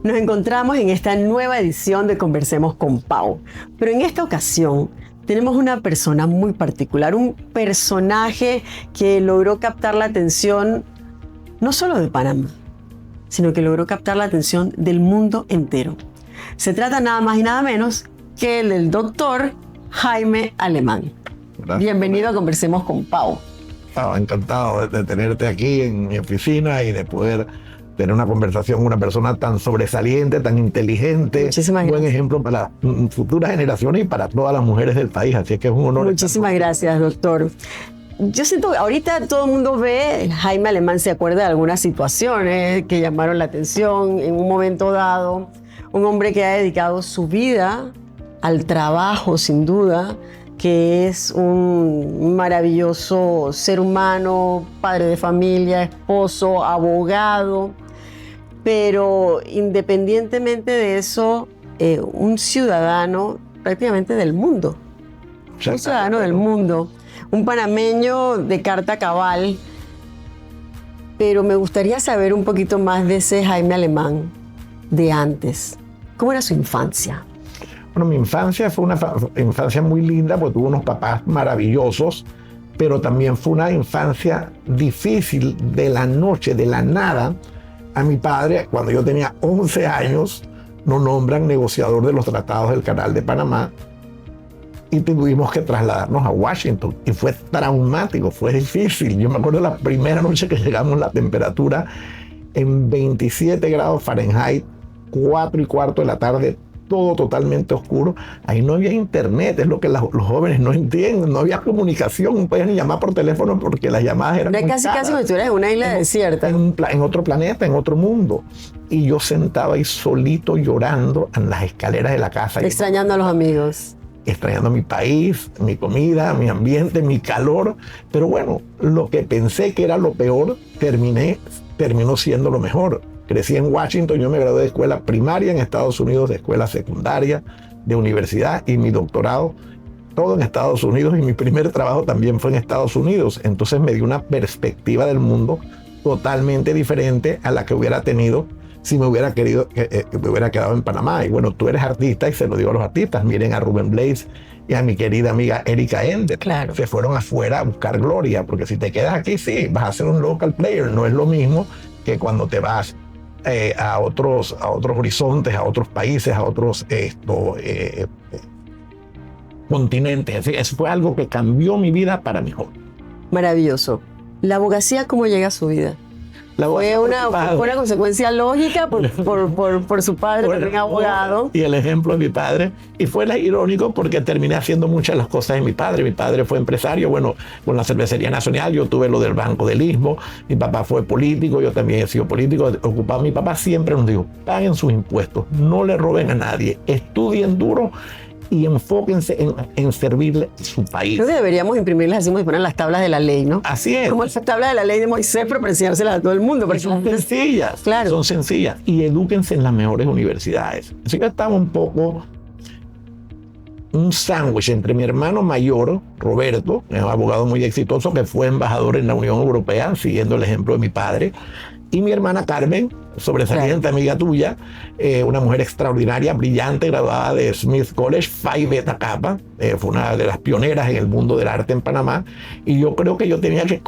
Nos encontramos en esta nueva edición de Conversemos con Pau, pero en esta ocasión tenemos una persona muy particular, un personaje que logró captar la atención no solo de Panamá, sino que logró captar la atención del mundo entero. Se trata nada más y nada menos que del doctor Jaime Alemán. Gracias. Bienvenido a Conversemos con Pau. Encantado de tenerte aquí en mi oficina y de poder tener una conversación con una persona tan sobresaliente, tan inteligente. Muchísimas buen gracias. ejemplo para futuras generaciones y para todas las mujeres del país. Así es que es un honor. Muchísimas gracias, doctor. Yo siento que ahorita todo el mundo ve, Jaime Alemán se acuerda de algunas situaciones que llamaron la atención en un momento dado. Un hombre que ha dedicado su vida al trabajo, sin duda, que es un maravilloso ser humano, padre de familia, esposo, abogado. Pero independientemente de eso, un ciudadano prácticamente del mundo. Un ciudadano del mundo. Un panameño de carta cabal. Pero me gustaría saber un poquito más de ese Jaime Alemán de antes. ¿Cómo era su infancia? Bueno, mi infancia fue una infancia muy linda porque tuve unos papás maravillosos, pero también fue una infancia difícil. De la noche, de la nada, a mi padre, cuando yo tenía 11 años, nos nombran negociador de los tratados del Canal de Panamá y tuvimos que trasladarnos a Washington. Y fue traumático, fue difícil. Yo me acuerdo la primera noche que llegamos, la temperatura en 27 grados Fahrenheit, 4:15 de la tarde, todo totalmente oscuro. Ahí no había internet, es lo que los jóvenes no entienden. No había comunicación, no podían ni llamar por teléfono porque las llamadas eran muy casi caras. como si estuvieras en una isla desierta. En otro planeta, en otro mundo. Y yo sentaba ahí solito llorando en las escaleras de la casa. Extrañando a los amigos. Extrañando mi país, mi comida, mi ambiente, mi calor. Pero bueno, lo que pensé que era lo peor, terminó siendo lo mejor. Crecí en Washington, yo me gradué de escuela primaria en Estados Unidos, de escuela secundaria, de universidad y mi doctorado, todo en Estados Unidos, y mi primer trabajo también fue en Estados Unidos. Entonces me dio una perspectiva del mundo totalmente diferente a la que hubiera tenido si me hubiera quedado en Panamá. Y bueno, tú eres artista y se lo digo a los artistas, miren a Rubén Blades y a mi querida amiga Erika Ender. Claro. Se fueron afuera a buscar gloria, porque si te quedas aquí, sí, vas a ser un local player. No es lo mismo que cuando te vas a otros horizontes, a otros países, a otros continentes. Eso fue algo que cambió mi vida para mejor. Maravilloso. ¿La abogacía cómo llega a su vida? Fue una consecuencia lógica por su padre, también abogado. Y el ejemplo de mi padre. Y fue irónico porque terminé haciendo muchas de las cosas de mi padre. Mi padre fue empresario, bueno, con la Cervecería Nacional. Yo tuve lo del Banco del Istmo. Mi papá fue político, yo también he sido político. Ocupado. Mi papá siempre nos dijo, paguen sus impuestos, no le roben a nadie, estudien duro y enfóquense en servirle a su país. Creo que deberíamos imprimirlas así como si fueran las tablas de la ley, ¿no? Así es. Como esa tabla de la ley de Moisés, pero para enseñárselas a todo el mundo. Son sencillas. Claro. Son sencillas. Y edúquense en las mejores universidades. Así que estaba un poco un sándwich entre mi hermano mayor, Roberto, un abogado muy exitoso que fue embajador en la Unión Europea, siguiendo el ejemplo de mi padre, y mi hermana Carmen, sobresaliente amiga tuya, una mujer extraordinaria, brillante, graduada de Smith College, Phi Beta Kappa, fue una de las pioneras en el mundo del arte en Panamá, y yo creo que yo tenía que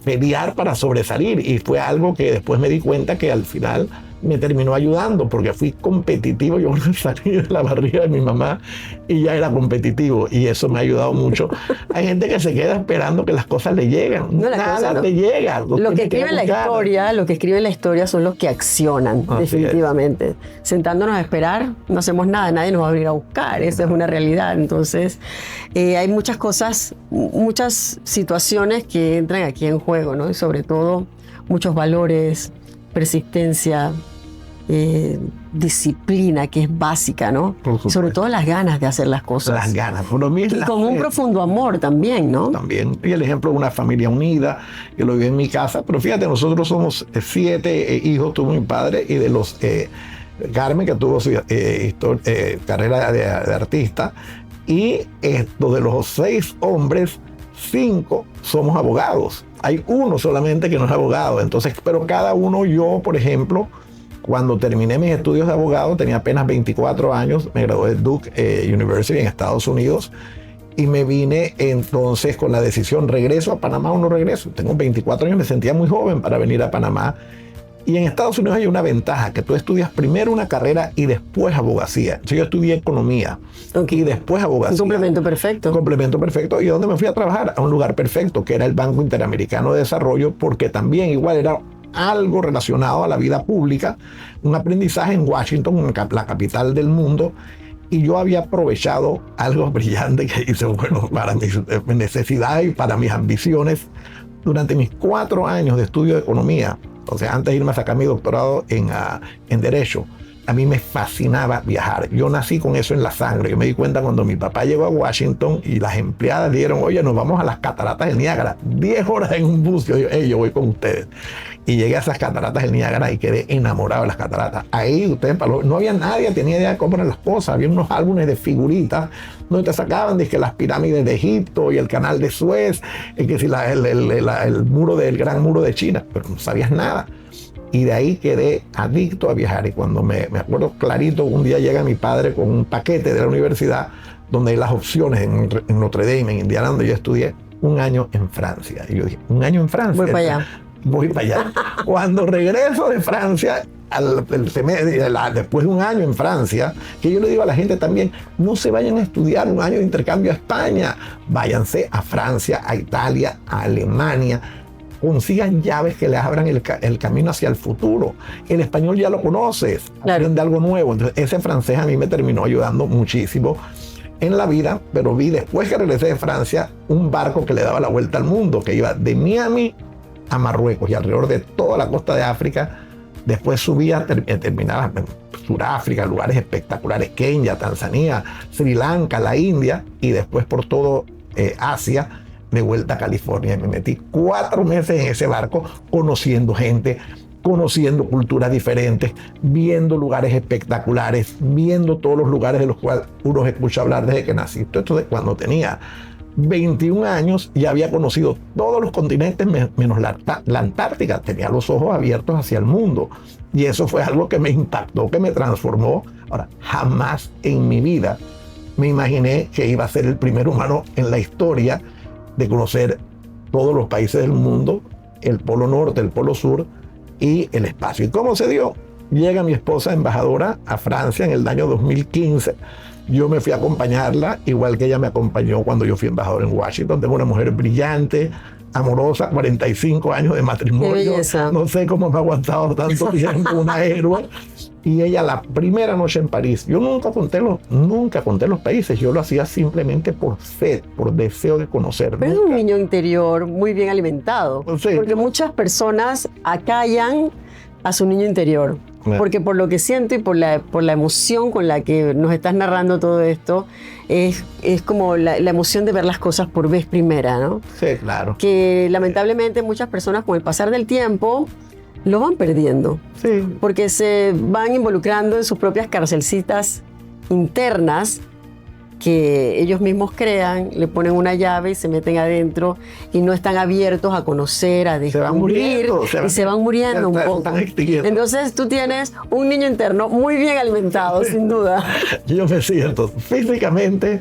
pelear para sobresalir, y fue algo que después me di cuenta que al final me terminó ayudando, porque fui competitivo. Yo salí de la barriga de mi mamá y ya era competitivo, y eso me ha ayudado mucho. Hay gente que se queda esperando que las cosas le lleguen. No, Nada te llega. Lo que escribe la historia son los que accionan, definitivamente. Sentándonos a esperar, no hacemos nada, nadie nos va a venir a buscar, eso es una realidad. Entonces, hay muchas cosas, muchas situaciones que entran aquí en juego, ¿no? Y sobre todo, muchos valores, persistencia, disciplina, que es básica, ¿no? Y sobre todo las ganas de hacer las cosas. Las ganas. Por mí es y con un profundo amor también, ¿no? También. Y el ejemplo de una familia unida, que lo viví en mi casa. Pero fíjate, nosotros somos 7 hijos, tuvo mi padre, y de los Carmen, que tuvo su carrera de artista, y de los 6 hombres, 5 somos abogados. Hay uno solamente que no es abogado. Entonces, pero cada uno, yo, por ejemplo, cuando terminé mis estudios de abogado, tenía apenas 24 años, me gradué de Duke University en Estados Unidos y me vine entonces con la decisión, ¿regreso a Panamá o no regreso? Tengo 24 años, me sentía muy joven para venir a Panamá. Y en Estados Unidos hay una ventaja, que tú estudias primero una carrera y después abogacía. Entonces yo estudié economía y después abogacía. Un complemento perfecto. Un complemento perfecto. ¿Y dónde me fui a trabajar? A un lugar perfecto, que era el Banco Interamericano de Desarrollo, porque también igual era algo relacionado a la vida pública, un aprendizaje en Washington, la capital del mundo. Y yo había aprovechado algo brillante que hice, bueno, para mis necesidades y para mis ambiciones. Durante mis 4 años de estudio de economía, o sea, antes de irme a sacar mi doctorado en Derecho, a mí me fascinaba viajar. Yo nací con eso en la sangre. Yo me di cuenta cuando mi papá llegó a Washington y las empleadas dijeron, oye, nos vamos a las cataratas del Niágara. 10 horas en un bus. Yo digo, hey, yo voy con ustedes. Y llegué a esas cataratas del Niágara y quedé enamorado de las cataratas. Ahí ustedes, no había nadie, tenía idea de cómo eran las cosas. Había unos álbumes de figuritas donde te sacaban de que las pirámides de Egipto y el canal de Suez, y que si el muro del gran muro de China, pero no sabías nada. Y de ahí quedé adicto a viajar. Y cuando me acuerdo clarito, un día llega mi padre con un paquete de la universidad donde hay las opciones en Notre Dame, en Indiana, donde yo estudié 1 año en Francia. Y yo dije, 1 año en Francia. Voy para allá. Voy para allá. Cuando regreso de Francia, después de 1 año en Francia, que yo le digo a la gente también, no se vayan a estudiar 1 año de intercambio a España, váyanse a Francia, a Italia, a Alemania, consigan llaves que les abran el camino hacia el futuro. El español ya lo conoces, aprende algo nuevo. Entonces, ese francés a mí me terminó ayudando muchísimo en la vida, pero vi después que regresé de Francia un barco que le daba la vuelta al mundo, que iba de Miami a Marruecos y alrededor de toda la costa de África. Después subía, terminaba en Sudáfrica, lugares espectaculares, Kenia, Tanzania, Sri Lanka, la India, y después por todo Asia, de vuelta a California. Y me metí 4 meses en ese barco, conociendo gente, conociendo culturas diferentes, viendo lugares espectaculares, viendo todos los lugares de los cuales uno escucha hablar desde que nací. Entonces, cuando tenía 21 años ya había conocido todos los continentes menos la Antártica. Tenía los ojos abiertos hacia el mundo. Y eso fue algo que me impactó, que me transformó. Ahora, jamás en mi vida me imaginé que iba a ser el primer humano en la historia de conocer todos los países del mundo, el Polo Norte, el Polo Sur y el espacio. ¿Y cómo se dio? Llega mi esposa embajadora a Francia en el año 2015. Yo me fui a acompañarla, igual que ella me acompañó cuando yo fui embajador en Washington. Tengo una mujer brillante, amorosa, 45 años de matrimonio. Qué belleza. No sé cómo me ha aguantado tanto tiempo, una héroe. Y ella la primera noche en París. Yo nunca conté los países. Yo lo hacía simplemente por sed, por deseo de conocer. Pero es un niño interior muy bien alimentado. Sí. Porque muchas personas acallan a su niño interior. Porque por lo que siento y por la emoción con la que nos estás narrando todo esto, es como la emoción de ver las cosas por vez primera, ¿no? Sí, claro. Que lamentablemente muchas personas con el pasar del tiempo lo van perdiendo. Sí. Porque se van involucrando en sus propias carcelcitas internas que ellos mismos crean, le ponen una llave y se meten adentro y no están abiertos a conocer, a descubrir, se van muriendo un poco. Entonces tú tienes un niño interno muy bien alimentado, sin duda. Yo me siento físicamente,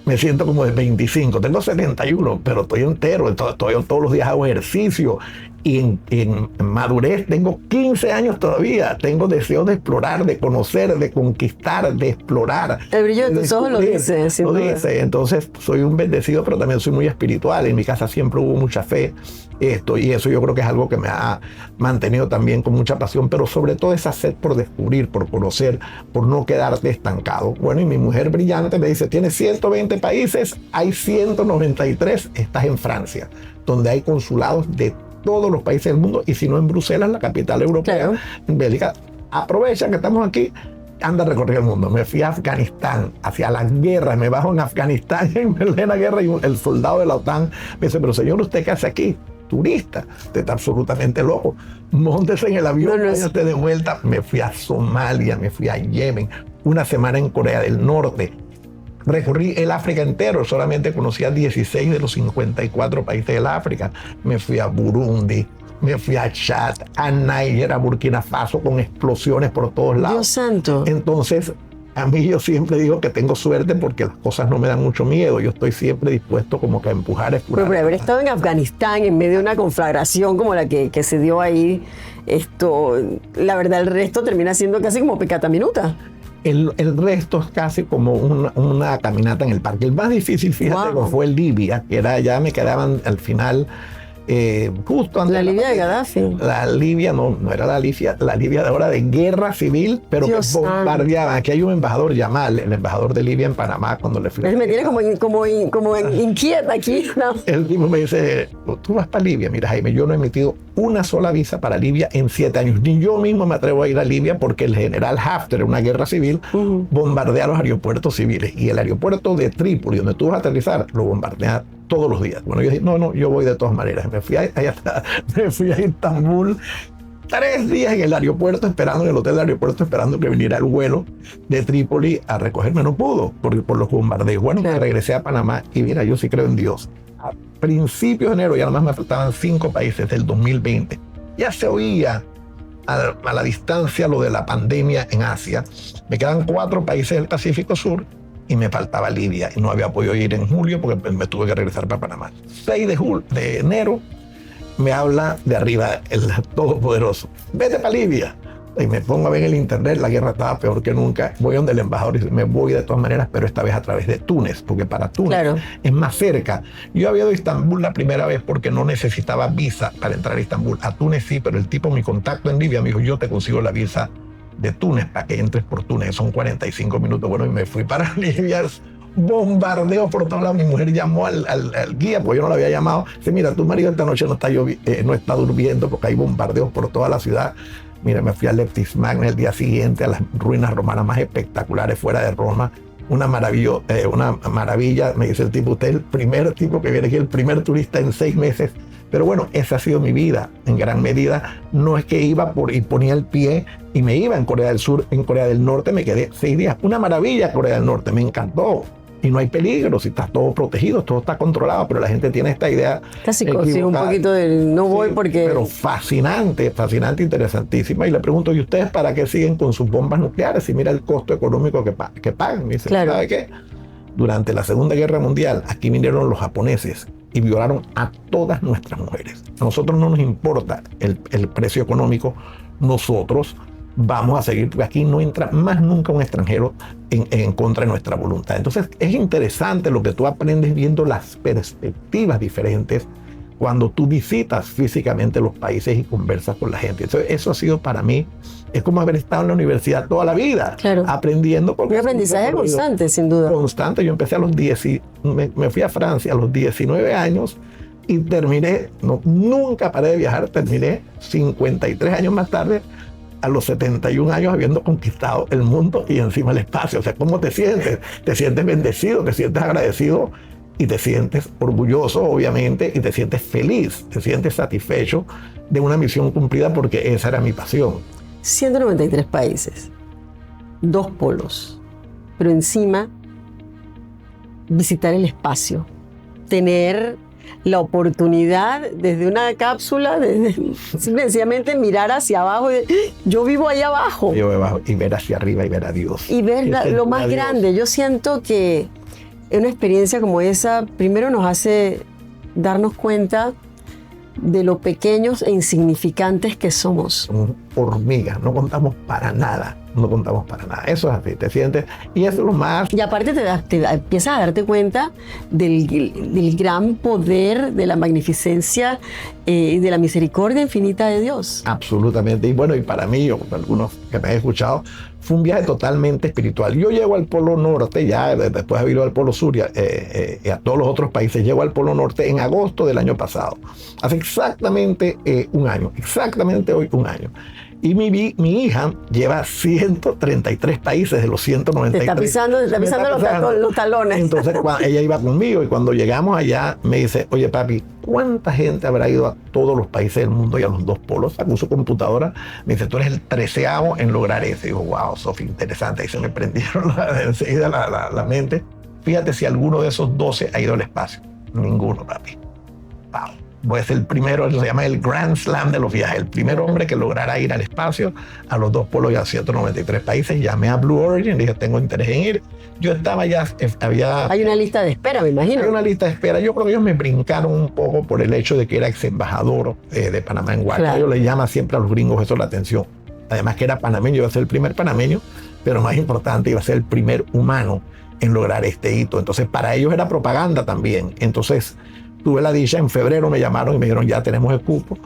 me siento como de 25, tengo 71, pero estoy entero, todos los días hago ejercicio. Y en madurez tengo 15 años todavía. Tengo deseo de explorar, de conocer, de conquistar, de explorar. El brillo de tus ojos lo dice, sin duda. Entonces, soy un bendecido, pero también soy muy espiritual. En mi casa siempre hubo mucha fe. Y eso yo creo que es algo que me ha mantenido también con mucha pasión, pero sobre todo esa sed por descubrir, por conocer, por no quedarte estancado. Bueno, y mi mujer brillante me dice, tienes 120 países, hay 193, estás en Francia, donde hay consulados de todos los países del mundo, y si no en Bruselas, la capital europea, claro, en Bélgica. Aprovecha que estamos aquí, anda a recorrer el mundo. Me fui a Afganistán, hacia las guerras, me bajo en Afganistán en plena guerra, y el soldado de la OTAN me dice, pero señor, ¿usted qué hace aquí? Turista, usted está absolutamente loco, móntese en el avión, váyate de vuelta. Me fui a Somalia, me fui a Yemen, 1 semana en Corea del Norte, Recorrí el África entero, solamente conocía 16 de los 54 países del África. Me fui a Burundi, me fui a Chad, a Níger, a Burkina Faso, con explosiones por todos lados. Dios santo. Entonces, a mí yo siempre digo que tengo suerte porque las cosas no me dan mucho miedo. Yo estoy siempre dispuesto como que a empujar, a explorar. Pero por haber estado en Afganistán en medio de una conflagración como la que se dio ahí, la verdad el resto termina siendo casi como pecata minuta. El resto es casi como una caminata en el parque. El más difícil, fíjate, fue el Libia, que era, ya me quedaban al final, justo antes. La Libia de Gaddafi. La Libia, no era la Libia de ahora de guerra civil, pero Dios que bombardeaban. Aquí hay un embajador, Yamal, el embajador de Libia en Panamá, cuando le fui. Él me tiene como inquieta aquí, ¿no? El tipo me dice, tú vas para Libia. Mira, Jaime, yo no he emitido una sola visa para Libia en 7 años. Ni yo mismo me atrevo a ir a Libia porque el general Haftar, en una guerra civil, bombardea los aeropuertos civiles. Y el aeropuerto de Trípoli, donde tú vas a aterrizar, lo bombardea todos los días. Bueno, yo dije, no, yo voy de todas maneras. Me fui a Estambul, 3 días en el aeropuerto esperando, en el hotel del aeropuerto esperando que viniera el vuelo de Trípoli a recogerme. No pudo por los bombardeos. Bueno, claro. Regresé a Panamá y mira, yo sí creo en Dios. A principios de enero, ya nomás me faltaban 5 países del 2020. Ya se oía a la distancia lo de la pandemia en Asia. Me quedan 4 países del Pacífico Sur y me faltaba Libia y no había podido ir en julio porque me tuve que regresar para Panamá. 6 de enero me habla de arriba el Todopoderoso. Vete para Libia. Y me pongo a ver en el internet, la guerra estaba peor que nunca. Voy donde el embajador y dice, me voy de todas maneras, pero esta vez a través de Túnez, porque para Túnez claro. Es más cerca. Yo había ido a Estambul la primera vez porque no necesitaba visa para entrar a Estambul. A Túnez sí, pero el tipo, mi contacto en Libia, me dijo, yo te consigo la visa de Túnez para que entres por Túnez. Son 45 minutos. Bueno, y me fui para Libia. Bombardeo por todos lados. Mi mujer llamó al guía, porque yo no lo había llamado. Dice, mira, tu marido esta noche no está durmiendo porque hay bombardeos por toda la ciudad. Mira, me fui a Leptis Magna el día siguiente, a las ruinas romanas más espectaculares fuera de Roma. Una maravilla, me dice el tipo, usted es el primer tipo que viene aquí, el primer turista en 6 meses. Pero bueno, esa ha sido mi vida, en gran medida. No es que iba y ponía el pie y me iba en Corea del Sur, en Corea del Norte me quedé 6 días. Una maravilla Corea del Norte, me encantó. Y no hay peligro, si está todo protegido, todo está controlado, pero la gente tiene esta idea casi consigo un poquito del no voy porque... Pero fascinante, interesantísima. Y le pregunto, ¿y ustedes para qué siguen con sus bombas nucleares? Si mira el costo económico que pagan. Me dice, claro. ¿sabe qué? Durante la Segunda Guerra Mundial, aquí vinieron los japoneses y violaron a todas nuestras mujeres. A nosotros no nos importa el precio económico, nosotros vamos a seguir, porque aquí no entra más nunca un extranjero en contra de nuestra voluntad. Entonces es interesante lo que tú aprendes viendo las perspectivas diferentes cuando tú visitas físicamente los países y conversas con la gente. Entonces, eso ha sido para mí, es como haber estado en la universidad toda la vida, claro. Aprendiendo. Un aprendizaje constante, sin duda. Constante. Yo empecé a los 10, me fui a Francia a los 19 años y terminé, nunca paré de viajar, terminé 53 años más tarde, a los 71 años habiendo conquistado el mundo y encima el espacio. O sea, ¿cómo te sientes? Te sientes bendecido, te sientes agradecido y te sientes orgulloso, obviamente, y te sientes feliz, te sientes satisfecho de una misión cumplida porque esa era mi pasión. 193 países, 2 polos, pero encima visitar el espacio, tener la oportunidad desde una cápsula, sencillamente mirar hacia abajo. Yo vivo ahí abajo. Yo vivo abajo y ver hacia arriba y ver a Dios. Y ver lo más grande. Yo siento que una experiencia como esa, primero nos hace darnos cuenta de lo pequeños e insignificantes que somos. Somos hormigas, no contamos para nada. No contamos para nada. Eso es así, te sientes. Y eso es lo más. Y aparte empiezas a darte cuenta del gran poder, de la magnificencia y de la misericordia infinita de Dios. Absolutamente. Y bueno, y para mí, o para algunos que me han escuchado, fue un viaje totalmente espiritual. Yo llego al Polo Norte, ya después de haber ido al Polo Sur y a todos los otros países, llego al Polo Norte en agosto del año pasado. Hace exactamente un año. Exactamente hoy un año. Y mi hija lleva 133 países de los 193. Te está pisando los talones. Entonces ella iba conmigo y cuando llegamos allá me dice, oye papi, ¿cuánta gente habrá ido a todos los países del mundo y a los 2 polos? Sacó su computadora, me dice, tú eres el 13º en lograr eso. Y digo, wow, Sofía, interesante. Y se me prendieron enseguida la mente. Fíjate si alguno de esos 12 ha ido al espacio. Ninguno, papi. Wow. Voy a ser el primero, se llama el Grand Slam de los viajes, el primer hombre que logrará ir al espacio, a los 2 polos y a 193 países. Llamé a Blue Origin, dije, tengo interés en ir. Yo estaba ya, Hay una lista de espera, me imagino. Hay una lista de espera. Yo creo que ellos me brincaron un poco por el hecho de que era ex embajador de Panamá en Huaca. Claro. Ellos le llaman siempre a los gringos eso la atención. Además que era panameño, iba a ser el primer panameño, pero más importante, iba a ser el primer humano en lograr este hito. Entonces, para ellos era propaganda también. Entonces, tuve la dicha, en febrero me llamaron y me dijeron, ya tenemos el cupo,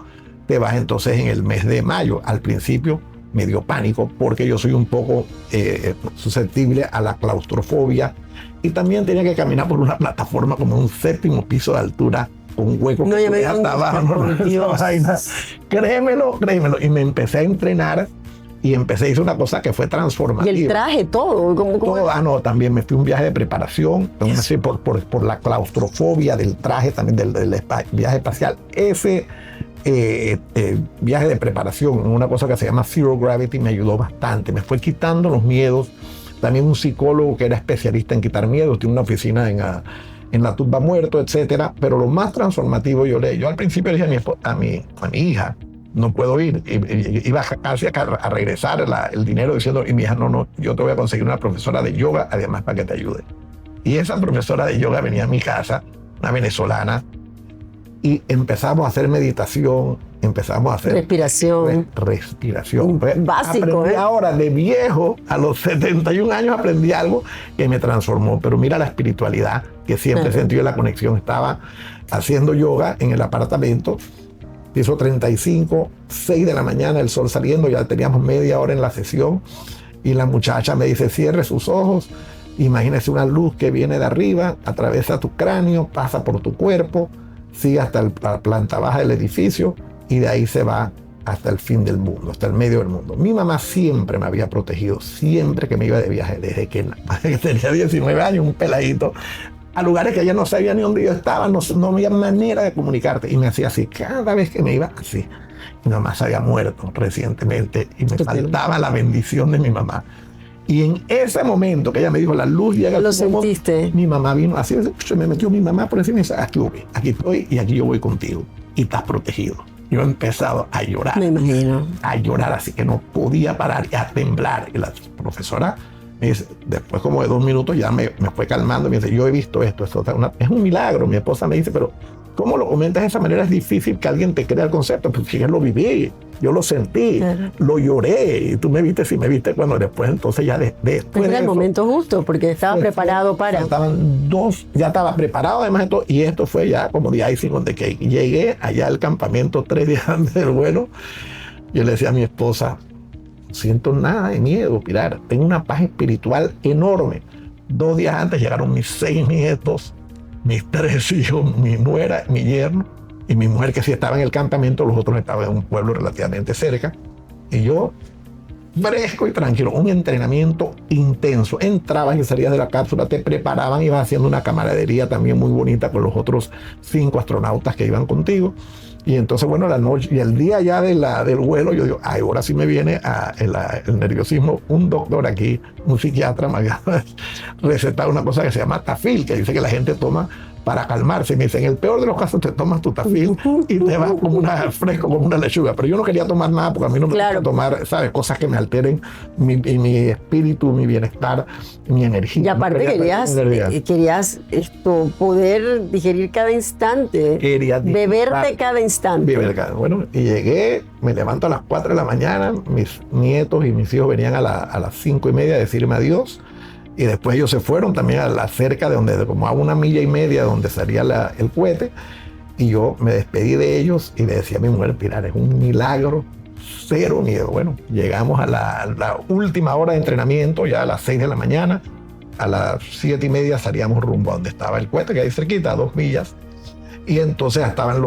te vas entonces en el mes de mayo. Al principio me dio pánico porque yo soy un poco susceptible a la claustrofobia y también tenía que caminar por una plataforma como un 7º piso de altura con un hueco no, que hasta abajo. Créemelo. Y me empecé a entrenar y hice una cosa que fue transformativa. Y el traje, todo. Todo. No, también me fui a un viaje de preparación, así, por la claustrofobia del traje, también del viaje espacial. Ese viaje de preparación, una cosa que se llama Zero Gravity, me ayudó bastante. Me fue quitando los miedos. También un psicólogo que era especialista en quitar miedos, tiene una oficina en la tumba muerto, etcétera. Pero lo más transformativo, yo al principio le dije a mi hija, no puedo ir. Iba casi a regresar el dinero diciendo, y mi hija, no, yo te voy a conseguir una profesora de yoga, además, para que te ayude. Y esa profesora de yoga venía a mi casa, una venezolana, y empezamos a hacer meditación, empezamos a hacer respiración. Respiración. Básico, aprendí ahora, de viejo, a los 71 años aprendí algo que me transformó. Pero mira la espiritualidad, que siempre he sentido la conexión. Estaba haciendo yoga en el apartamento, hizo 35, 6 de la mañana, el sol saliendo, ya teníamos media hora en la sesión, y la muchacha me dice, cierre sus ojos, imagínese una luz que viene de arriba, atraviesa tu cráneo, pasa por tu cuerpo, sigue hasta la planta baja del edificio, y de ahí se va hasta el fin del mundo, hasta el medio del mundo. Mi mamá siempre me había protegido, siempre que me iba de viaje, desde que tenía 19 años, un peladito, a lugares que ella no sabía ni dónde yo estaba, no había manera de comunicarte. Y me hacía así, cada vez que me iba así. Mi mamá se había muerto recientemente y me faltaba la bendición de mi mamá. Y en ese momento que ella me dijo, la luz llega. ¿Lo sentiste? Mi mamá vino así, se me metió mi mamá por encima y dice, aquí estoy y aquí yo voy contigo. Y estás protegido. Yo he empezado a llorar. Me imagino. A llorar, así que no podía parar y a temblar. Y la profesora me dice, después como de 2 minutos ya me fue calmando, me dice, yo he visto esto es un milagro. Mi esposa me dice, pero ¿cómo lo comentas de esa manera? Es difícil que alguien te crea el concepto. Pues yo lo viví, yo lo sentí, lo lloré, y tú me viste, sí me viste cuando después, entonces ya después era el momento justo, porque estaba preparado para... Ya estaba preparado además de todo, y esto fue ya como the icing on the cake. Llegué allá al campamento 3 días antes del vuelo, yo le decía a mi esposa, no siento nada de miedo, Pilar, tengo una paz espiritual enorme. 2 días antes llegaron mis 6 nietos, mis 3 hijos, mi nuera, mi yerno y mi mujer, que sí estaba en el campamento, los otros estaban en un pueblo relativamente cerca, y yo fresco y tranquilo. Un entrenamiento intenso. Entrabas y salías de la cápsula, te preparaban, ibas haciendo una camaradería también muy bonita con los otros 5 astronautas que iban contigo. Y entonces, bueno, la noche y el día ya del vuelo, yo digo, ay, ahora sí me viene el nerviosismo. Un doctor aquí, un psiquiatra, me había recetado una cosa que se llama Tafil, que dice que la gente toma para calmarse. Y me dice, en el peor de los casos te tomas tu Tafil y te vas como fresco, como una lechuga. Pero yo no quería tomar nada porque a mí no me gusta tomar, ¿sabes? Cosas que me alteren mi espíritu, mi bienestar, mi energía. Y aparte querías poder digerir cada instante, beberte cada instante. Bueno, y llegué, me levanto a las 4 de la mañana, mis nietos y mis hijos venían a las 5:30 a decirme adiós. Y después ellos se fueron también a la cerca de donde, como a 1,5 millas donde salía el cohete. Y yo me despedí de ellos y le decía a mi mujer, Pilar, es un milagro, 0 miedo. Bueno, llegamos a la última hora de entrenamiento, ya a las 6 de la mañana. A las 7:30 salíamos rumbo a donde estaba el cohete, que hay cerquita, a 2 millas. Y entonces estaban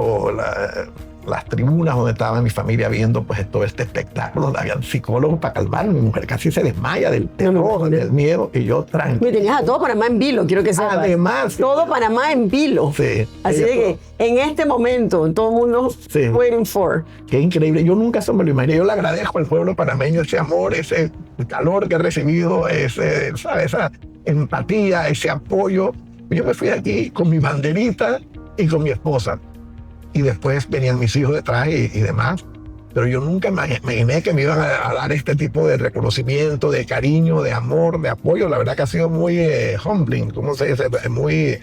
las tribunas donde estaba mi familia viendo pues todo este espectáculo. Habían psicólogos para calmarme. Mi mujer casi se desmaya del terror, del miedo, y yo tranquilo. Me tenías a todo Panamá en vilo, quiero que sepas. Además. Todo Panamá en vilo. Sí. Así de que en este momento todo el mundo waiting for. Qué increíble. Yo nunca se me lo imaginé. Yo le agradezco al pueblo panameño ese amor, ese calor que he recibido, esa empatía, ese apoyo. Yo me fui de aquí con mi banderita y con mi esposa. Y después venían mis hijos detrás y demás. Pero yo nunca me imaginé que me iban a dar este tipo de reconocimiento, de cariño, de amor, de apoyo. La verdad que ha sido muy humbling, ¿cómo se dice? Muy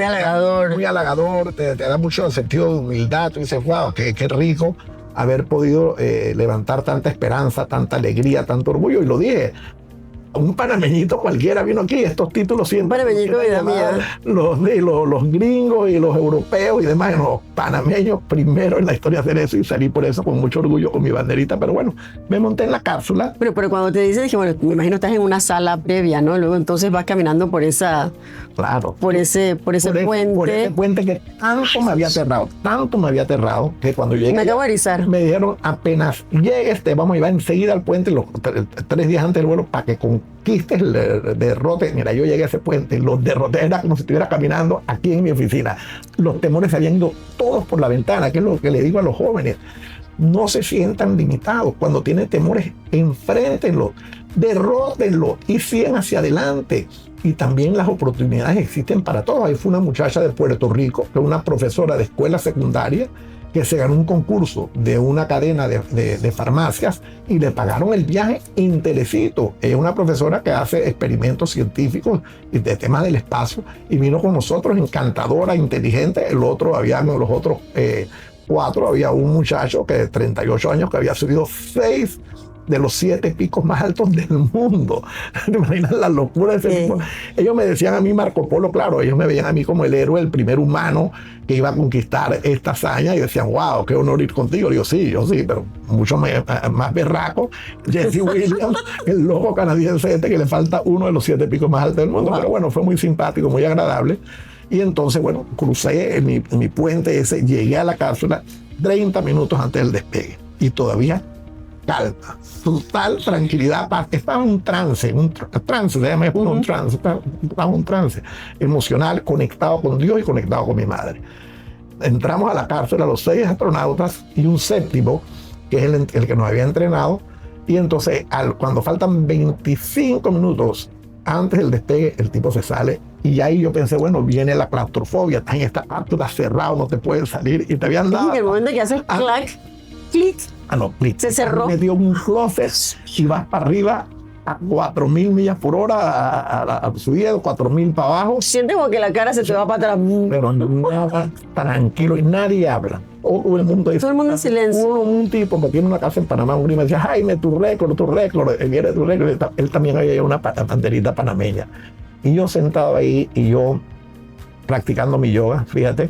halagador. Muy halagador, te da mucho sentido de humildad. Tú dices, wow, qué rico haber podido levantar tanta esperanza, tanta alegría, tanto orgullo. Y lo dije, un panameñito cualquiera vino aquí, estos títulos siempre. Un panameñito, vida mía. Los gringos y los europeos y demás, los panameños primero en la historia hacer eso, y salí por eso con mucho orgullo con mi banderita. Pero bueno, me monté en la cápsula. Pero cuando te dicen, dije, bueno, me imagino estás en una sala previa, ¿no? Luego entonces vas caminando por esa... Claro. Por ese puente. Por ese puente que tanto me había aterrado, que cuando llegué... Me acabo de erizar. Me dijeron, apenas llegues, te vamos a llevar enseguida al puente, 3 días antes del vuelo, para que conquistes el derrote. Mira, yo llegué a ese puente, los derroté, era como si estuviera caminando aquí en mi oficina. Los temores se habían ido todos por la ventana, que es lo que le digo a los jóvenes. No se sientan limitados. Cuando tienen temores, enfréntenlos, derrótenlos y sigan hacia adelante. Y también las oportunidades existen para todos. Ahí fue una muchacha de Puerto Rico, que es una profesora de escuela secundaria, que se ganó un concurso de una cadena de farmacias y le pagaron el viaje en Telecito. Ella es una profesora que hace experimentos científicos y de temas del espacio, y vino con nosotros, encantadora, inteligente. Los otros 4, había un muchacho que de 38 años que había subido 6 de los 7 picos más altos del mundo. ¿Te imaginas la locura de ese tipo? Ellos me decían a mí Marco Polo, claro, ellos me veían a mí como el héroe, el primer humano que iba a conquistar esta hazaña, y decían, wow, qué honor ir contigo. Digo, yo sí, pero mucho más berraco. Jesse Williams, el loco canadiense que le falta uno de los 7 picos más altos del mundo. Wow. Pero bueno, fue muy simpático, muy agradable. Y entonces, bueno, crucé en mi puente ese, llegué a la cápsula 30 minutos antes del despegue. Y todavía calma, total tranquilidad, paz. Estaba en un trance, déjame poner un trance, estaba en un trance emocional, conectado con Dios y conectado con mi madre. Entramos a la cápsula, los 6 astronautas y un 7º, que es el que nos había entrenado. Y entonces, cuando faltan 25 minutos antes del despegue, el tipo se sale. Y ahí yo pensé, bueno, viene la claustrofobia, estás en esta cápsula cerrado, no te puedes salir. Y te habían dado... En el momento que haces clac, clic, se cerró. Me dio un closet y vas para arriba a 4.000 millas por hora, a subida, 4.000 para abajo. Sientes como que la cara se te va para atrás. Pero nada, tranquilo, y nadie habla. Todo el mundo dice, todo el mundo en silencio. Un tipo que tiene una casa en Panamá, un me decía, Jaime, tu récord, viene tu récord. Él también había una banderita panameña. Y yo sentado ahí, y yo practicando mi yoga, fíjate,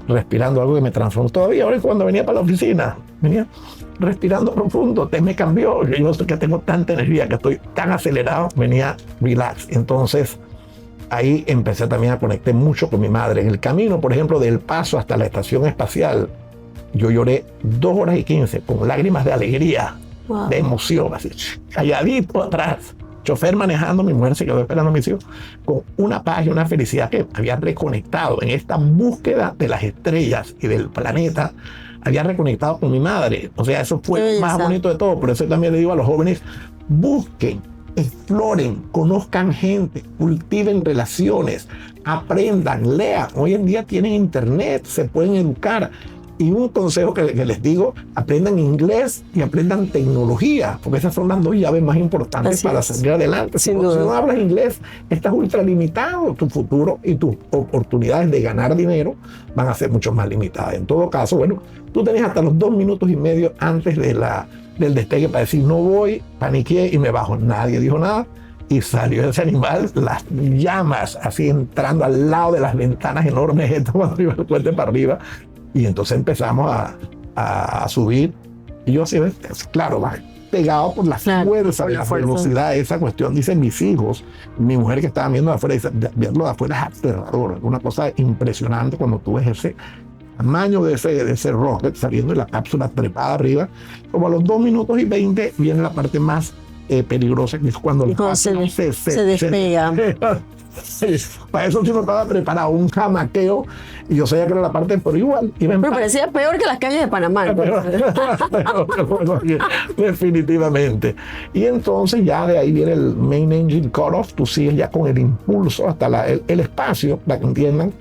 respirando algo que me transformó. Todavía ahora cuando venía para la oficina, venía respirando profundo, me cambió. Yo sé que tengo tanta energía, que estoy tan acelerado, venía relax. Entonces, ahí empecé también a conectar mucho con mi madre. En el camino, por ejemplo, del Paso hasta la estación espacial, yo lloré 2 horas y 15 con lágrimas de alegría, wow, de emoción, así, calladito atrás. Chofer manejando, mi mujer se quedó esperando a mis hijos, con una paz y una felicidad que había reconectado en esta búsqueda de las estrellas y del planeta. Había reconectado con mi madre. O sea, eso fue lo más bonito de todo. Por eso también le digo a los jóvenes, busquen, exploren, conozcan gente, cultiven relaciones, aprendan, lean. Hoy en día tienen internet, se pueden educar. Y un consejo que les digo, aprendan inglés y aprendan tecnología, porque esas son las 2 llaves más importantes para salir adelante. Si no hablas inglés, estás ultra limitado. Tu futuro y tus oportunidades de ganar dinero van a ser mucho más limitadas. En todo caso, bueno, tú tenías hasta los 2 minutos y medio antes del despegue para decir, no voy, paniqué y me bajo. Nadie dijo nada. Y salió ese animal, las llamas así entrando al lado de las ventanas enormes, esto cuando iba el puente para arriba. Y entonces empezamos a subir. Y yo así, claro, pegado por la fuerza, la velocidad, esa cuestión. Dicen mis hijos, mi mujer que estaba viendo de afuera, dice, verlo de afuera es aterrador. Es una cosa impresionante cuando tú ves ese tamaño de ese rocket saliendo de la cápsula trepada arriba. Como a los 2 minutos y 20 viene la parte más peligrosa, que es cuando se despega. Para eso sí no estaba preparado, un jamaqueo, y yo sabía que era la parte, pero igual. Pero parecía peor que las calles de Panamá. Definitivamente. Y entonces ya de ahí viene el main engine cutoff, tú sigues ya con el impulso hasta el espacio, para que entiendan,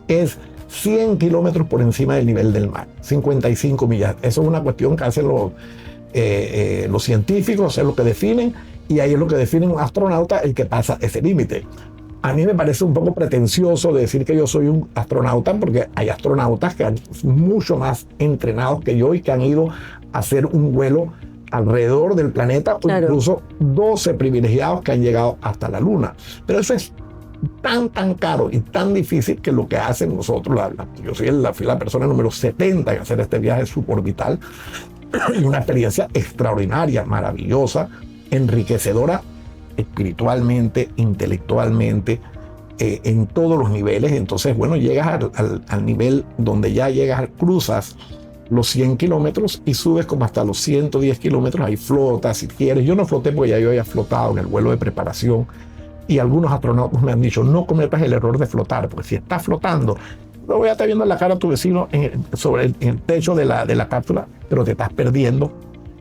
es 100 kilómetros por encima del nivel del mar, 55 millas. Eso es una cuestión que hacen los científicos, es lo que definen, y ahí es lo que definen un astronauta, el que pasa ese límite. A mí me parece un poco pretencioso decir que yo soy un astronauta, porque hay astronautas que han mucho más entrenados que yo y que han ido a hacer un vuelo alrededor del planeta, claro, o incluso 12 privilegiados que han llegado hasta la Luna. Pero eso es tan caro y tan difícil que lo que hacen nosotros, yo fui la persona número 70 en hacer este viaje suborbital, y una experiencia extraordinaria, maravillosa, enriquecedora espiritualmente, intelectualmente, en todos los niveles. Entonces, bueno, llegas al nivel donde ya llegas, cruzas los 100 kilómetros y subes como hasta los 110 kilómetros, ahí flotas si quieres. Yo no floté porque ya yo había flotado en el vuelo de preparación, y algunos astronautas me han dicho, no cometas el error de flotar, porque si estás flotando, no voy a estar viendo la cara a tu vecino sobre el techo de la cápsula, pero te estás perdiendo.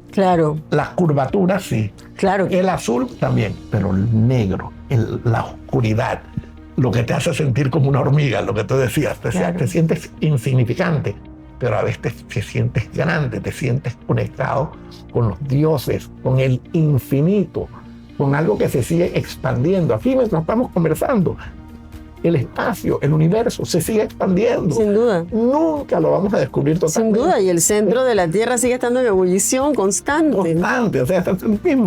Claro. Las curvaturas, sí. Claro. El azul también, pero el negro, la oscuridad, lo que te hace sentir como una hormiga, lo que tú decías, claro, te sientes insignificante, pero a veces te sientes grande, te sientes conectado con los dioses, con el infinito, con algo que se sigue expandiendo. Aquí mientras estamos conversando, el espacio, el universo se sigue expandiendo. Sin duda. Nunca lo vamos a descubrir totalmente. Sin duda, y el centro de la Tierra sigue estando en ebullición constante. Constante, o sea,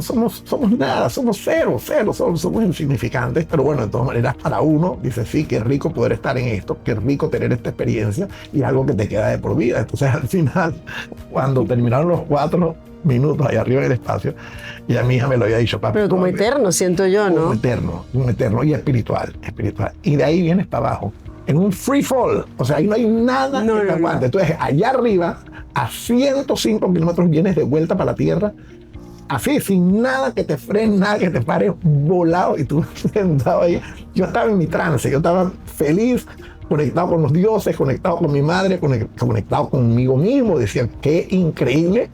somos nada, somos cero, somos insignificantes, pero bueno, de todas maneras, para uno, dice, sí, qué rico poder estar en esto, qué rico tener esta experiencia, y algo que te queda de por vida. Entonces, al final, cuando terminaron los 4 minutos ahí arriba del espacio, y a mi hija me lo había dicho, papá. Pero como eterno, siento yo, ¿no? Un eterno y espiritual. Y de ahí vienes para abajo, en un free fall, o sea, ahí no hay nada que te aguante. Entonces, allá arriba, a 105 kilómetros, vienes de vuelta para la Tierra, así, sin nada que te frene, nada que te pare, volado, y tú sentado ahí. Yo estaba en mi trance, yo estaba feliz, conectado con los dioses, conectado con mi madre, conectado conmigo mismo. Decía, qué increíble.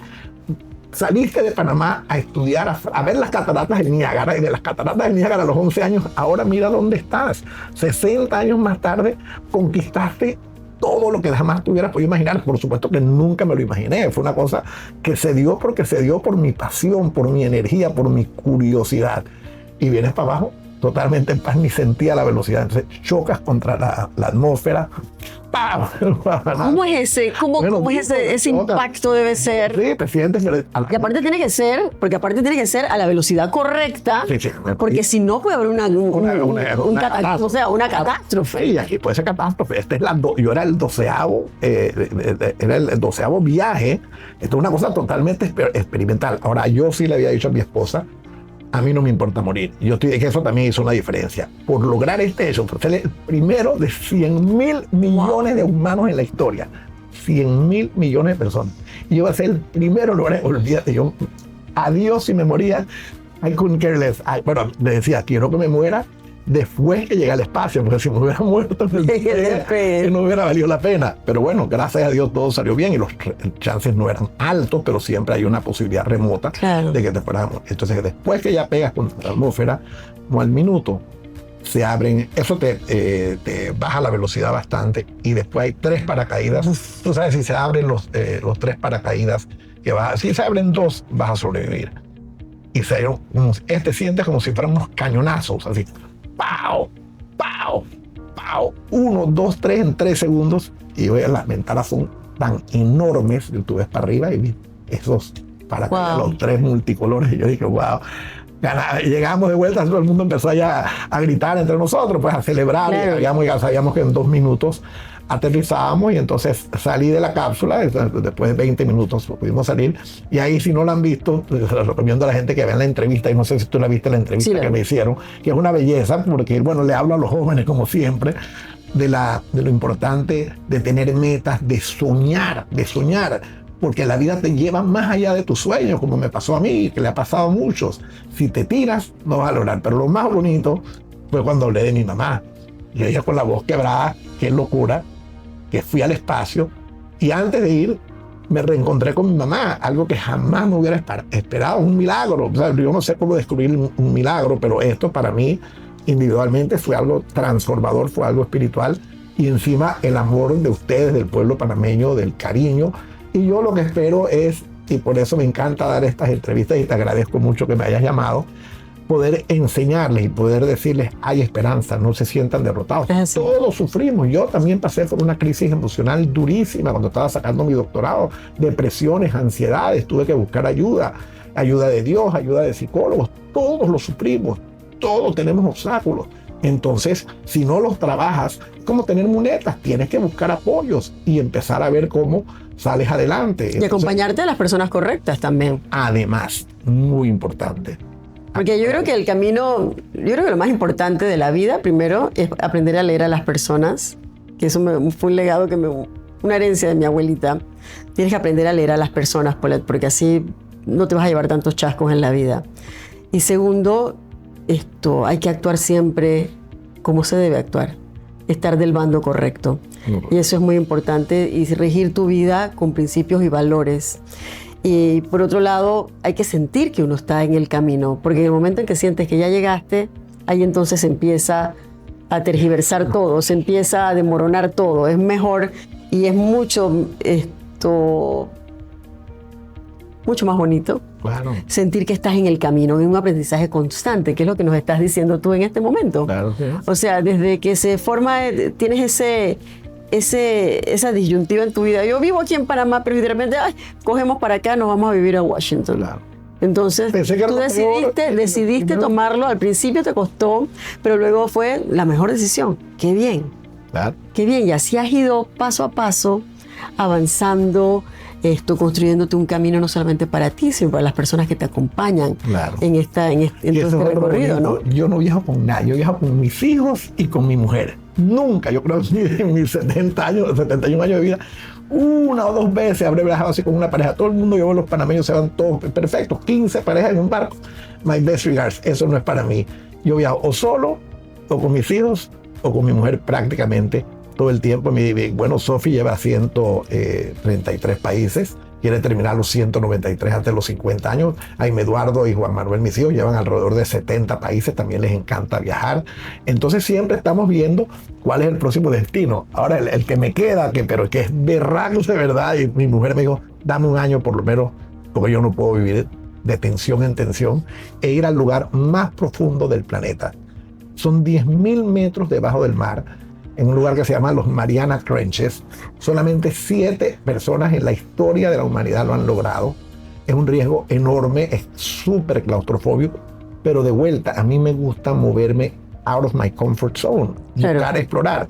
Saliste de Panamá a estudiar, a ver las cataratas del Niágara, y de las cataratas del Niágara a los 11 años, ahora mira dónde estás. 60 años más tarde, conquistaste todo lo que jamás te hubieras podido imaginar. Por supuesto que nunca me lo imaginé. Fue una cosa que se dio porque se dio por mi pasión, por mi energía, por mi curiosidad. Y vienes para abajo totalmente en paz, ni sentía la velocidad. Entonces chocas contra la atmósfera. ¡Pam! ¿Cómo es ese? ¿Cómo es ese impacto debe ser? Sí, te sientes... Y aparte tiene que ser a la velocidad correcta, sí, porque si no puede haber una catástrofe. Sí, aquí puede ser catástrofe. Yo era el 12º viaje. Esto es una cosa totalmente experimental. Ahora, yo sí le había dicho a mi esposa, a mí no me importa morir. Que eso también hizo una diferencia. Por lograr este hecho, ser el primero de 100.000 millones de humanos en la historia. 100.000 millones de personas. Y yo iba a ser el primero en lograr, olvídate, yo, adiós si me moría, I couldn't care less. Bueno, le decía, quiero que me muera después que llegue al espacio, porque si me hubiera muerto en el que no hubiera valido la pena. Pero bueno, gracias a Dios todo salió bien, y los chances no eran altos, pero siempre hay una posibilidad remota, claro, de que te fueras. Entonces, después que ya pegas contra la atmósfera, no al minuto, se abren, eso te baja la velocidad bastante, y después hay 3 paracaídas. Tú sabes, si se abren los 3 paracaídas, si se abren 2, vas a sobrevivir. Y sientes como si fueran unos cañonazos, así. ¡Pau! ¡Pau! ¡Pau! 1, 2, 3 en 3 segundos. Y las ventanas son tan enormes que tú ves para arriba y esos paracaídas, los 3 multicolores. Y yo dije, wow. Llegamos de vuelta, todo el mundo empezó ya a gritar entre nosotros, pues a celebrar. Claro. Y ya sabíamos que en 2 minutos aterrizábamos, y entonces salí de la cápsula. Después de 20 minutos pudimos salir, y ahí, si no la han visto, les recomiendo a la gente que vean la entrevista, y no sé si tú la viste, la entrevista que me hicieron, que es una belleza, porque bueno, le hablo a los jóvenes como siempre de lo importante de tener metas, de soñar, porque la vida te lleva más allá de tus sueños, como me pasó a mí, que le ha pasado a muchos. Si te tiras, no vas a lograr. Pero lo más bonito fue cuando hablé de mi mamá. Y ella con la voz quebrada, qué locura, que fui al espacio y antes de ir me reencontré con mi mamá, algo que jamás me hubiera esperado, un milagro. O sea, yo no sé cómo descubrir un milagro, pero esto para mí individualmente fue algo transformador, fue algo espiritual y encima el amor de ustedes, del pueblo panameño, del cariño. Y yo lo que espero es, y por eso me encanta dar estas entrevistas y te agradezco mucho que me hayas llamado, poder enseñarles y poder decirles hay esperanza, no se sientan derrotados. Todos sufrimos. Yo también pasé por una crisis emocional durísima cuando estaba sacando mi doctorado, depresiones, ansiedades, tuve que buscar ayuda de Dios, ayuda de psicólogos. Todos lo sufrimos, todos tenemos obstáculos. Entonces, si no los trabajas, es como tener muletas, tienes que buscar apoyos y empezar a ver cómo sales adelante. Y acompañarte a las personas correctas también. Además, muy importante. Porque yo creo que el camino, yo creo que lo más importante de la vida, primero, es aprender a leer a las personas, que eso fue un legado, una herencia de mi abuelita. Tienes que aprender a leer a las personas, porque así no te vas a llevar tantos chascos en la vida. Y segundo, hay que actuar siempre como se debe actuar, estar del bando correcto. Y eso es muy importante, y regir tu vida con principios y valores. Y por otro lado, hay que sentir que uno está en el camino, porque en el momento en que sientes que ya llegaste, ahí entonces se empieza a tergiversar todo, se empieza a desmoronar todo. Es mejor y es mucho más bonito sentir que estás en el camino, en un aprendizaje constante, que es lo que nos estás diciendo tú en este momento. Claro, sí. O sea, desde que se forma, tienes esa disyuntiva en tu vida. Yo vivo aquí en Panamá, pero de repente cogemos para acá, nos vamos a vivir a Washington. Claro. Entonces, tú decidiste tomarlo. Al principio te costó, pero luego fue la mejor decisión. ¡Qué bien! Claro. ¡Qué bien! Y así has ido paso a paso, avanzando, construyéndote un camino no solamente para ti, sino para las personas que te acompañan en este recorrido, ¿no? Yo no viajo con nadie, yo viajo con mis hijos y con mi mujer. Nunca, yo creo que en mis 71 años de vida, una o dos veces habré viajado así con una pareja. Todo el mundo, yo veo los panameños, se van todos perfectos, 15 parejas en un barco. My best regards, eso no es para mí. Yo viajo o solo, o con mis hijos, o con mi mujer prácticamente todo el tiempo. Bueno, Sofi lleva 133 países, quiere terminar los 193 antes de los 50 años. Jaime Eduardo y Juan Manuel, mis hijos, llevan alrededor de 70 países, también les encanta viajar. Entonces siempre estamos viendo cuál es el próximo destino. Ahora, el que me queda, pero que es berraco de verdad, y mi mujer me dijo, dame un año por lo menos, porque yo no puedo vivir de tensión en tensión, e ir al lugar más profundo del planeta. Son 10.000 metros debajo del mar, en un lugar que se llama los Mariana Trenches. Solamente 7 personas en la historia de la humanidad lo han logrado. Es un riesgo enorme, es súper claustrofóbico, pero de vuelta, a mí me gusta moverme out of my comfort zone, buscar, explorar.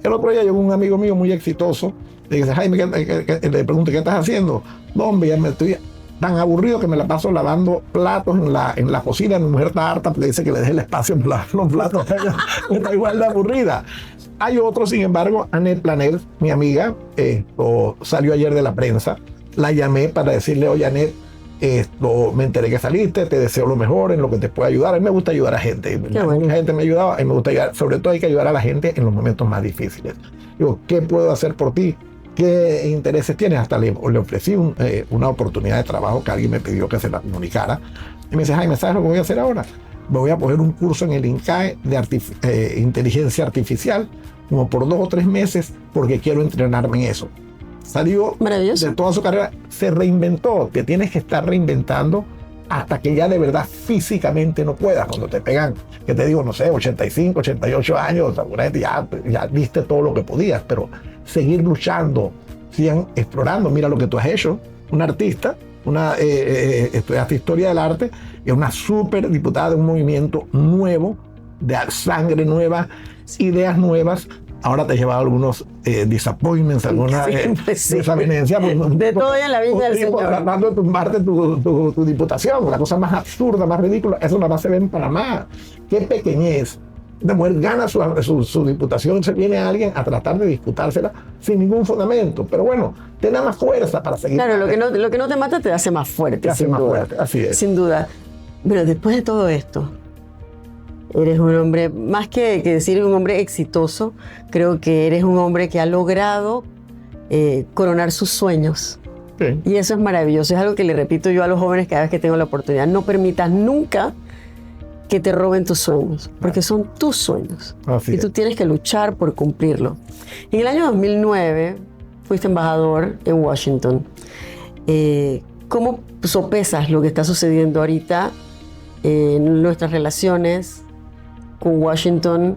El otro día llegó un amigo mío muy exitoso, le dice, Jaime, le pregunto, ¿qué estás haciendo? No, hombre, ya me estoy tan aburrido que me la paso lavando platos en la cocina. Mi mujer está harta, le dice que le deje el espacio para lavar los platos. Ella está igual de aburrida. Hay otro, sin embargo, Annette Planel, mi amiga, salió ayer de la prensa. La llamé para decirle, oye, Annette, me enteré que saliste, te deseo lo mejor en lo que te pueda ayudar. A mí me gusta ayudar a gente. Mucha gente me ha ayudado, a mí me gusta ayudar. Sobre todo hay que ayudar a la gente en los momentos más difíciles. Digo, ¿qué puedo hacer por ti? ¿Qué intereses tienes? Hasta le ofrecí una oportunidad de trabajo que alguien me pidió que se la comunicara. Y me dice, Jaime, ¿sabes lo que voy a hacer ahora? Voy a coger un curso en el INCAE de inteligencia artificial, como por 2 o 3 meses, porque quiero entrenarme en eso. Salió de toda su carrera, se reinventó. Te tienes que estar reinventando hasta que ya de verdad físicamente no puedas. Cuando te pegan, que te digo, no sé, 85, 88 años, seguramente ya diste todo lo que podías, pero seguir luchando, sigan explorando. Mira lo que tú has hecho, un artista, estudiaste historia del arte, es una súper diputada de un movimiento nuevo, de sangre nueva, ideas nuevas. Ahora te he llevado algunos disappointments, algunas desavenencias. De todo en la vida del Señor. Tratando de tumbarte tu diputación, la cosa más absurda, más ridícula. Eso nada más se ve en Panamá. Qué pequeñez. La mujer gana su diputación, se viene alguien a tratar de disputársela sin ningún fundamento. Pero bueno, te da más fuerza para seguir. Claro, lo que no te mata te hace más fuerte. Te hace más fuerte, así es. Sin duda. Pero después de todo esto, Eres un hombre, más que decir un hombre exitoso, creo que eres un hombre que ha logrado coronar sus sueños. Sí. Y eso es maravilloso, es algo que le repito yo a los jóvenes cada vez que tengo la oportunidad. No permitas nunca que te roben tus sueños, porque son tus sueños. Así y tú es. tienes que luchar por cumplirlo. En el año 2009 fuiste embajador en Washington. ¿Cómo sopesas lo que está sucediendo ahorita en nuestras relaciones con Washington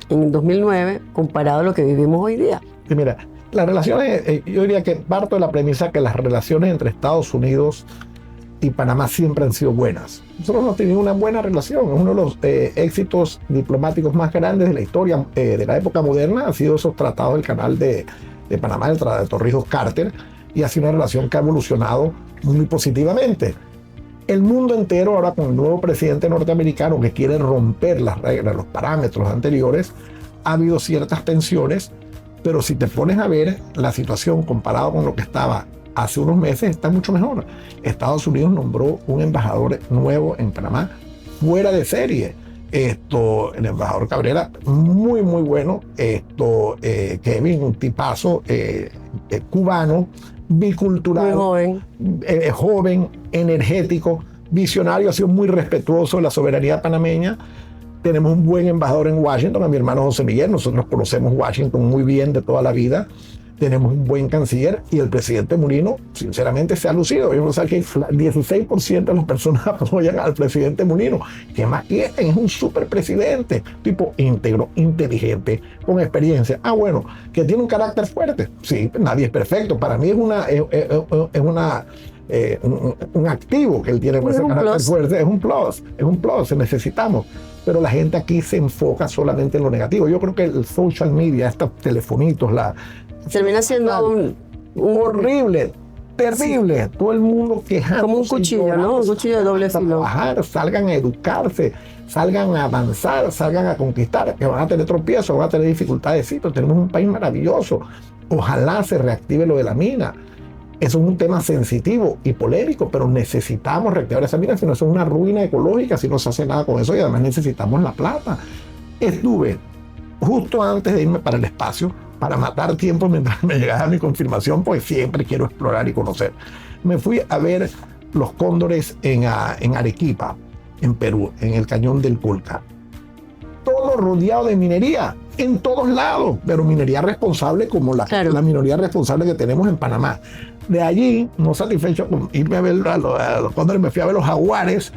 en 2009 comparado a lo que vivimos hoy día? Y mira, las relaciones, yo diría que parto de la premisa que las relaciones entre Estados Unidos y Panamá siempre han sido buenas. Nosotros hemos tenido una buena relación. Uno de los éxitos diplomáticos más grandes de la historia de la época moderna ha sido esos tratados del Canal de Panamá, el Tratado de Torrijos-Carter, y ha sido una relación que ha evolucionado muy positivamente. El mundo entero ahora con el nuevo presidente norteamericano que quiere romper las reglas, los parámetros anteriores, ha habido ciertas tensiones, pero si te pones a ver la situación comparado con lo que estaba hace unos meses, está mucho mejor. Estados Unidos nombró un embajador nuevo en Panamá fuera de serie. El embajador Cabrera, muy bueno. Kevin, un tipazo cubano, bicultural, Muy joven. joven, energético, visionario, ha sido muy respetuoso de la soberanía panameña. Tenemos un buen embajador en Washington, a mi hermano José Miguel. Nosotros conocemos Washington muy bien de toda la vida. Tenemos un buen canciller y el presidente Mulino, sinceramente, se ha lucido. Yo sé que el 16% de las personas apoyan al presidente Mulino. ¿Qué más quieren? Es un superpresidente, tipo íntegro, inteligente, con experiencia. Bueno, que tiene un carácter fuerte. Sí, nadie es perfecto. Para mí es un activo que él tiene con ese carácter fuerte. Es un plus, necesitamos. Pero la gente aquí se enfoca solamente en lo negativo. Yo creo que el social media, estos telefonitos, Termina siendo horrible, terrible. Sí. Todo el mundo quejándose. Como un cuchillo, ¿no? Un cuchillo de doble filo. Trabajar, salgan a educarse, salgan a avanzar, salgan a conquistar, que van a tener tropiezos, van a tener dificultades, sí, pero tenemos un país maravilloso. Ojalá se reactive lo de la mina. Eso es un tema sensitivo y polémico, pero necesitamos reactivar esa mina, si no, eso es una ruina ecológica, si no se hace nada con eso, y además necesitamos la plata. Estuve justo antes de irme para el espacio, para matar tiempo mientras me llegaba mi confirmación, pues siempre quiero explorar y conocer. Me fui a ver los cóndores en Arequipa, en Perú, en el cañón del Pulca. Todo rodeado de minería, en todos lados, pero minería responsable como la minería responsable que tenemos en Panamá. De allí, no satisfecho con irme a ver a los cóndores, me fui a ver los jaguares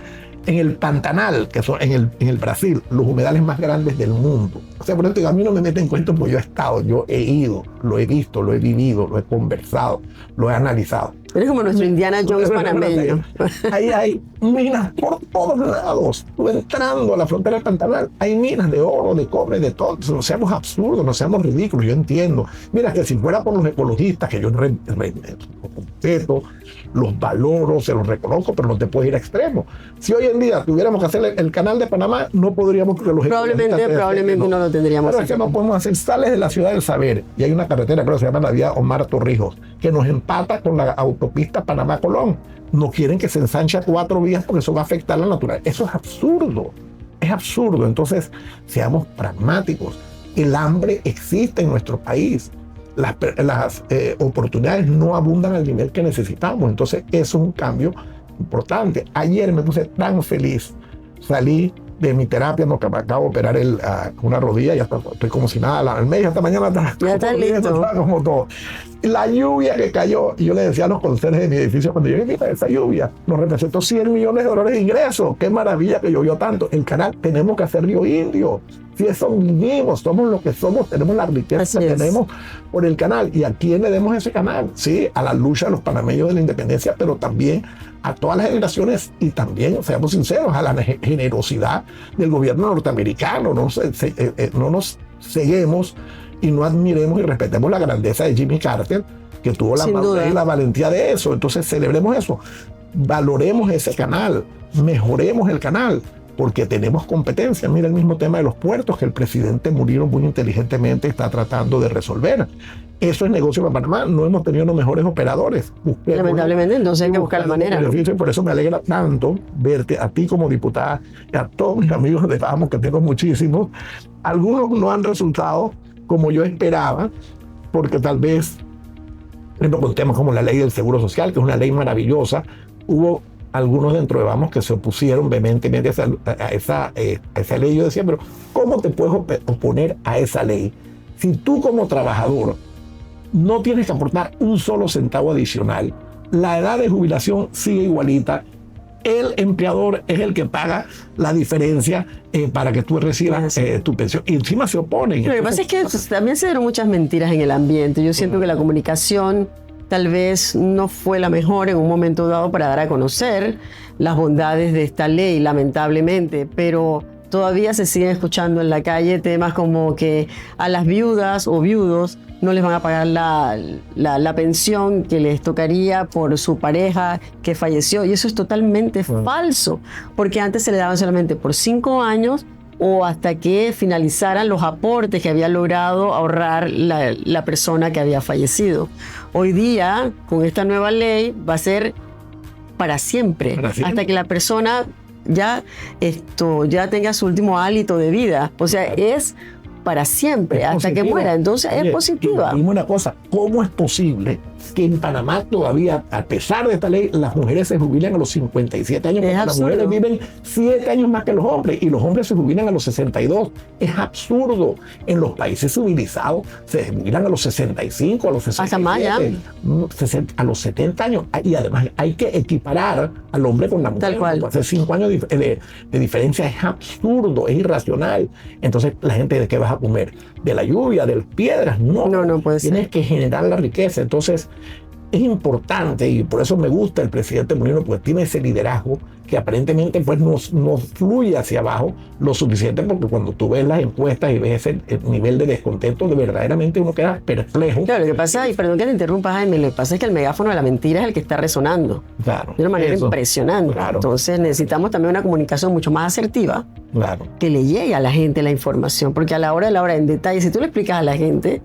en el Pantanal, que son en el Brasil, los humedales más grandes del mundo. O sea, por ejemplo, a mí no me meten en cuenta porque yo he estado, yo he ido, lo he visto, lo he vivido, lo he conversado, lo he analizado. Eres como nuestro Indiana Jones panameño. Ahí hay minas por todos lados. Tú entrando a la frontera del Pantanal, hay minas de oro, de cobre, de todo. No seamos absurdos, no seamos ridículos, yo entiendo. Mira, que si fuera por los ecologistas, que yo respeto, los valoro, se los reconozco, pero no te puedes ir a extremo. Si hoy en día tuviéramos que hacer el canal de Panamá, no podríamos, porque los probablemente no lo tendríamos. Pero es que no podemos hacer. Sales de la ciudad del saber y hay una carretera, creo que se llama la vía Omar Torrijos, que nos empata con la autopista Panamá-Colón. No quieren que se ensanche a 4 vías porque eso va a afectar la naturaleza. Eso es absurdo. Es absurdo. Entonces, seamos pragmáticos. El hambre existe en nuestro país. Las oportunidades no abundan al nivel que necesitamos. Entonces, eso es un cambio importante. Ayer me puse tan feliz. Salí de mi terapia, no, que me acabo de operar una rodilla, ya estoy como si nada, al medio, hasta mañana ya está listo. Como todo. La lluvia que cayó, y yo le decía a los conserjes de mi edificio cuando llegué, mira, esa lluvia nos representó $100 millones de ingresos. Qué maravilla que llovió tanto. El canal, tenemos que hacer Río Indio. Si eso vivimos, somos lo que somos, tenemos la riqueza que tenemos por el canal. ¿Y a quién le demos ese canal? Sí, a la lucha de los panameños de la independencia, pero también a todas las generaciones y también, seamos sinceros, a la generosidad del gobierno norteamericano. No nos ceguemos y no admiremos y respetemos la grandeza de Jimmy Carter, que tuvo la madurez y la valentía de eso. Entonces celebremos eso, valoremos ese canal, mejoremos el canal, porque tenemos competencia. Mira el mismo tema de los puertos que el presidente Murillo muy inteligentemente está tratando de resolver. Eso es negocio para Panamá. No hemos tenido los mejores operadores. Lamentablemente, entonces hay que buscar la manera, ¿no? Y por eso me alegra tanto verte a ti como diputada y a todos mis amigos de Vamos, que tengo muchísimos. Algunos no han resultado como yo esperaba, porque tal vez, con temas como la ley del Seguro Social, que es una ley maravillosa, hubo algunos dentro de Vamos que se opusieron vehementemente a esa ley. Yo decía, pero ¿cómo te puedes oponer a esa ley? Si tú como trabajador no tienes que aportar un solo centavo adicional, la edad de jubilación sigue igualita, el empleador es el que paga la diferencia para que tú recibas tu pensión. Y encima se oponen. Lo que pasa es que también se dieron muchas mentiras en el ambiente. Yo siento que la comunicación tal vez no fue la mejor en un momento dado para dar a conocer las bondades de esta ley, lamentablemente, pero todavía se siguen escuchando en la calle temas como que a las viudas o viudos no les van a pagar la pensión que les tocaría por su pareja que falleció. Y eso es totalmente falso, porque antes se le daban solamente por 5 años o hasta que finalizaran los aportes que había logrado ahorrar la persona que había fallecido. Hoy día, con esta nueva ley, va a ser para siempre, hasta que la persona ya tenga su último hálito de vida. O sea, es para siempre, hasta que muera. Entonces, es positiva. Dime una cosa, ¿cómo es posible que en Panamá todavía, a pesar de esta ley, las mujeres se jubilan a los 57 años? Porque las mujeres viven 7 años más que los hombres y los hombres se jubilan a los 62. Es absurdo. En los países civilizados se jubilan a los 65, a los 67, hasta más ya. A los 70 años. Y además hay que equiparar al hombre con la mujer. Tal cual. Hace 5 años de diferencia es absurdo, es irracional. Entonces, la gente, ¿de qué vas a comer? ¿De la lluvia, de las piedras? No puede ser. Tienes que generar la riqueza. Entonces, es importante, y por eso me gusta el presidente Murillo, porque tiene ese liderazgo que aparentemente pues no fluye hacia abajo lo suficiente, porque cuando tú ves las encuestas y ves el nivel de descontento, de verdaderamente uno queda perplejo. Claro, lo que pasa, y perdón que te interrumpa, Jaime, lo que pasa es que el megáfono de la mentira es el que está resonando. Claro. De una manera impresionante. Claro. Entonces necesitamos también una comunicación mucho más asertiva. Claro. Que le llegue a la gente la información, porque a la hora en detalle, si tú le explicas a la gente,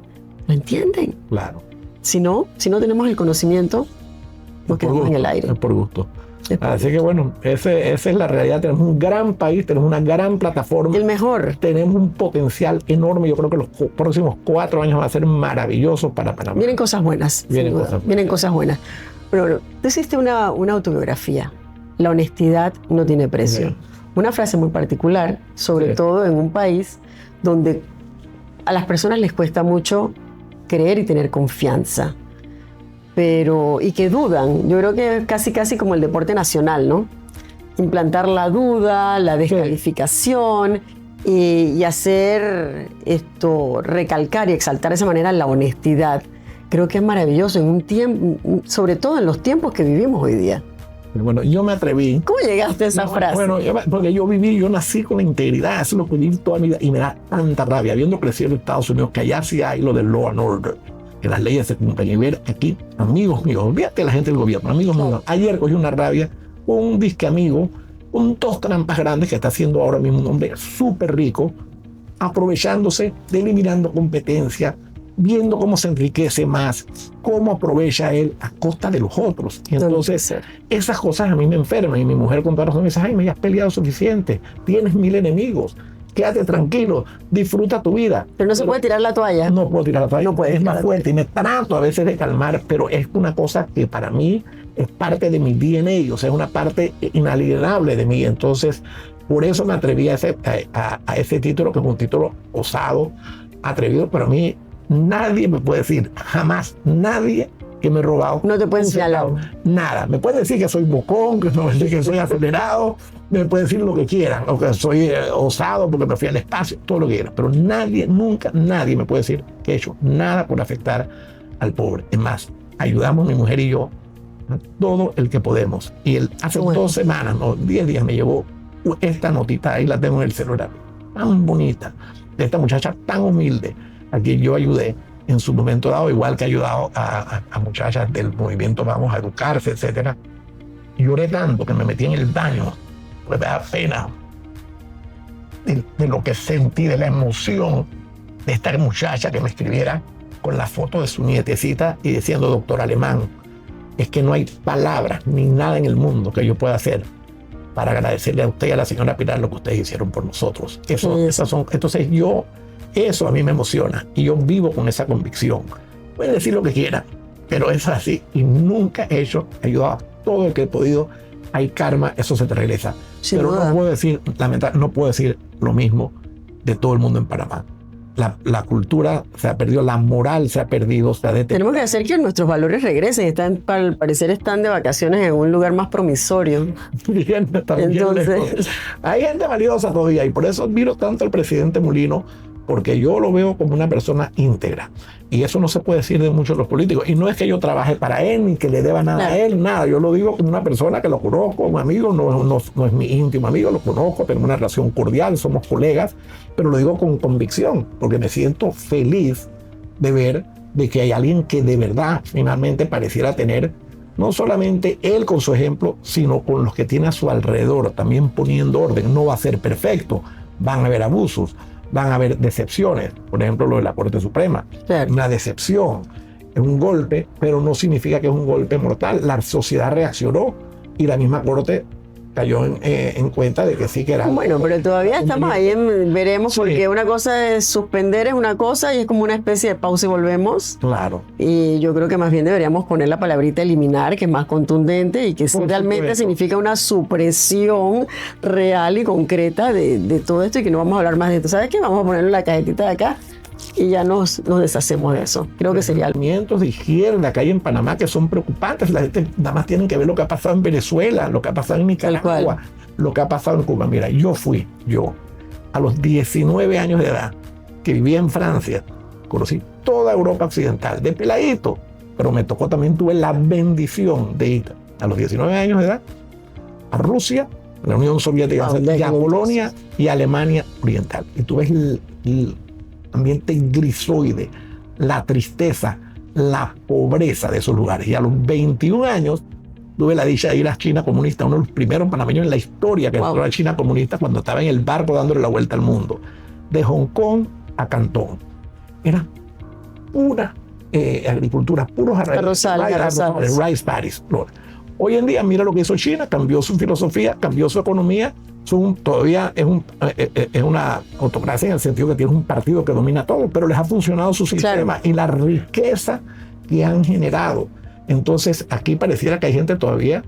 lo entienden. Claro. Si no tenemos el conocimiento, nos quedamos en el aire. Es por gusto. Así que bueno, esa es la realidad. Tenemos un gran país, tenemos una gran plataforma. El mejor. Tenemos un potencial enorme. Yo creo que los próximos 4 años van a ser maravillosos para Panamá. Vienen cosas buenas. Vienen cosas buenas. Pero tú hiciste una autobiografía. La honestidad no tiene precio. Sí. Una frase muy particular, sobre todo en un país donde a las personas les cuesta mucho creer y tener confianza, y que dudan. Yo creo que es casi como el deporte nacional, ¿no? Implantar la duda, la descalificación y hacer recalcar y exaltar de esa manera la honestidad. Creo que es maravilloso en un tiempo, sobre todo en los tiempos que vivimos hoy día. Bueno, yo me atreví. ¿Cómo llegaste a esa frase? Bueno, porque yo nací con la integridad, eso es lo que viví toda mi vida, y me da tanta rabia, habiendo crecido en Estados Unidos, que allá sí hay lo del law and order, que las leyes se cumplen, y ver aquí, amigos míos, olvídate de la gente del gobierno, amigos míos, ayer cogí una rabia con un disque amigo, con 2 trampas grandes que está haciendo ahora mismo un hombre súper rico, aprovechándose, eliminando competencia, viendo cómo se enriquece más, cómo aprovecha él a costa de los otros. Y entonces, esas cosas a mí me enferman. Y mi mujer con toda razón me dice, ay, me has peleado suficiente, tienes 1000 enemigos, quédate tranquilo, disfruta tu vida. Pero no se puede tirar la toalla. No puedo tirar la toalla, no es más fuerte. Y me trato a veces de calmar, pero es una cosa que para mí es parte de mi DNA, o sea, es una parte inalienable de mí. Entonces, por eso me atreví a ese título, que es un título osado, atrevido, pero a mí nadie me puede decir, jamás, nadie que me he robado. No te pueden señalar. Nada. Me pueden decir que soy bocón, que soy acelerado, me pueden decir lo que quieran, o que soy osado porque me fui al espacio, todo lo que quieran. Pero nadie, nunca nadie me puede decir que he hecho nada por afectar al pobre. Es más, ayudamos mi mujer y yo a todo el que podemos. Y hace 2 semanas, 10 días, me llevó esta notita, ahí la tengo en el celular, tan bonita, de esta muchacha tan humilde, a quien yo ayudé en su momento dado, igual que he ayudado a muchachas del movimiento Vamos a Educarse, etc. Lloré tanto que me metí en el baño, pues me da pena de lo que sentí, de la emoción de esta muchacha que me escribiera con la foto de su nietecita y diciendo, doctor Alemán, es que no hay palabras ni nada en el mundo que yo pueda hacer para agradecerle a usted y a la señora Pilar lo que ustedes hicieron por nosotros. Entonces eso a mí me emociona y yo vivo con esa convicción. Pueden decir lo que quieran, pero es así y nunca he ayudado a todo el que he podido. Hay karma, eso se te regresa. Sin pero duda. no puedo decir, lamentablemente, no puedo decir lo mismo de todo el mundo en Panamá. La cultura se ha perdido, la moral se ha perdido. Tenemos que hacer que nuestros valores regresen. Al parecer están de vacaciones en un lugar más promisorio. Entonces, hay gente valiosa todavía y por eso admiro tanto al presidente Mulino, porque yo lo veo como una persona íntegra. Y eso no se puede decir de muchos de los políticos. Y no es que yo trabaje para él ni que le deba nada a él, nada. Yo lo digo como una persona que lo conozco, un amigo, no es mi íntimo amigo, lo conozco, tengo una relación cordial, somos colegas, pero lo digo con convicción, porque me siento feliz de ver de que hay alguien que de verdad finalmente pareciera tener no solamente él con su ejemplo, sino con los que tiene a su alrededor, también poniendo orden. No va a ser perfecto, van a haber abusos, van a haber decepciones, por ejemplo lo de la Corte Suprema, claro. Una decepción, es un golpe, pero no significa que es un golpe mortal. La sociedad reaccionó y la misma Corte cayó en cuenta de que sí que era... Bueno, pero todavía estamos ahí, veremos, sí. Porque una cosa es suspender, es una cosa y es como una especie de pausa y volvemos. Claro. Y yo creo que más bien deberíamos poner la palabrita eliminar, que es más contundente y que realmente significa una supresión real y concreta de todo esto y que no vamos a hablar más de esto. ¿Sabes qué? Vamos a ponerlo en la cajetita de acá y ya nos deshacemos de eso. Creo que sería algo. Movimientos de izquierda que hay en Panamá que son preocupantes. La gente nada más tiene que ver lo que ha pasado en Venezuela, lo que ha pasado en Nicaragua, lo que ha pasado en Cuba. Mira, yo a los 19 años de edad, que vivía en Francia, conocí toda Europa occidental, de peladito, pero me tocó también, tuve la bendición de ir a los 19 años de edad a Rusia, la Unión Soviética, y a Polonia y a Alemania Oriental. Y tú ves el ambiente grisoide, la tristeza, la pobreza de esos lugares. Y a los 21 años tuve la dicha de ir a China comunista, uno de los primeros panameños en la historia que entró a China comunista cuando estaba en el barco dándole la vuelta al mundo. De Hong Kong a Cantón. Era pura agricultura, puros arrozales, rice paddies. Hoy en día, mira lo que hizo China, cambió su filosofía, cambió su economía. Todavía es una autocracia en el sentido que tiene un partido que domina todo, pero les ha funcionado su sistema y la riqueza que han generado. Entonces, aquí pareciera que hay gente todavía,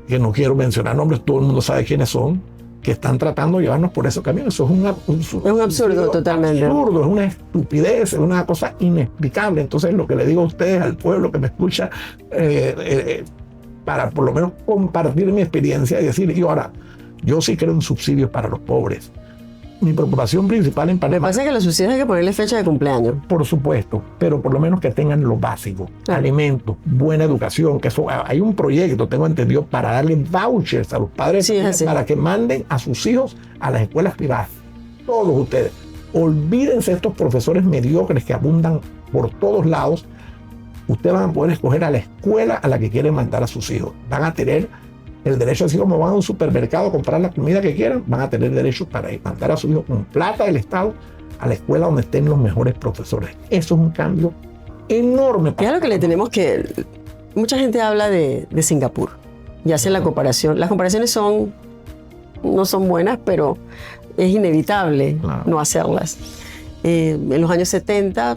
que no quiero mencionar nombres, todo el mundo sabe quiénes son, que están tratando de llevarnos por ese camino. Eso es un absurdo totalmente. Absurdo, es una estupidez, es una cosa inexplicable. Entonces, lo que le digo a ustedes, al pueblo que me escucha, para por lo menos compartir mi experiencia y decir, yo sí creo en subsidios para los pobres. Mi preocupación principal en Panamá... Lo que pasa es que los subsidios hay que ponerle fecha de cumpleaños. Por supuesto, pero por lo menos que tengan lo básico, alimentos, buena educación, que eso, hay un proyecto, tengo entendido, para darle vouchers a los padres para que manden a sus hijos a las escuelas privadas. Todos ustedes. Olvídense de estos profesores mediocres que abundan por todos lados. Ustedes van a poder escoger a la escuela a la que quieren mandar a sus hijos. Van a tener el derecho, así como van a un supermercado a comprar la comida que quieran, van a tener derecho para mandar a sus hijos con plata del Estado a la escuela donde estén los mejores profesores. Eso es un cambio enorme. Es algo que le tenemos que... Mucha gente habla de Singapur y hace la comparación. Las comparaciones no son buenas, pero es inevitable no hacerlas. En los años 70...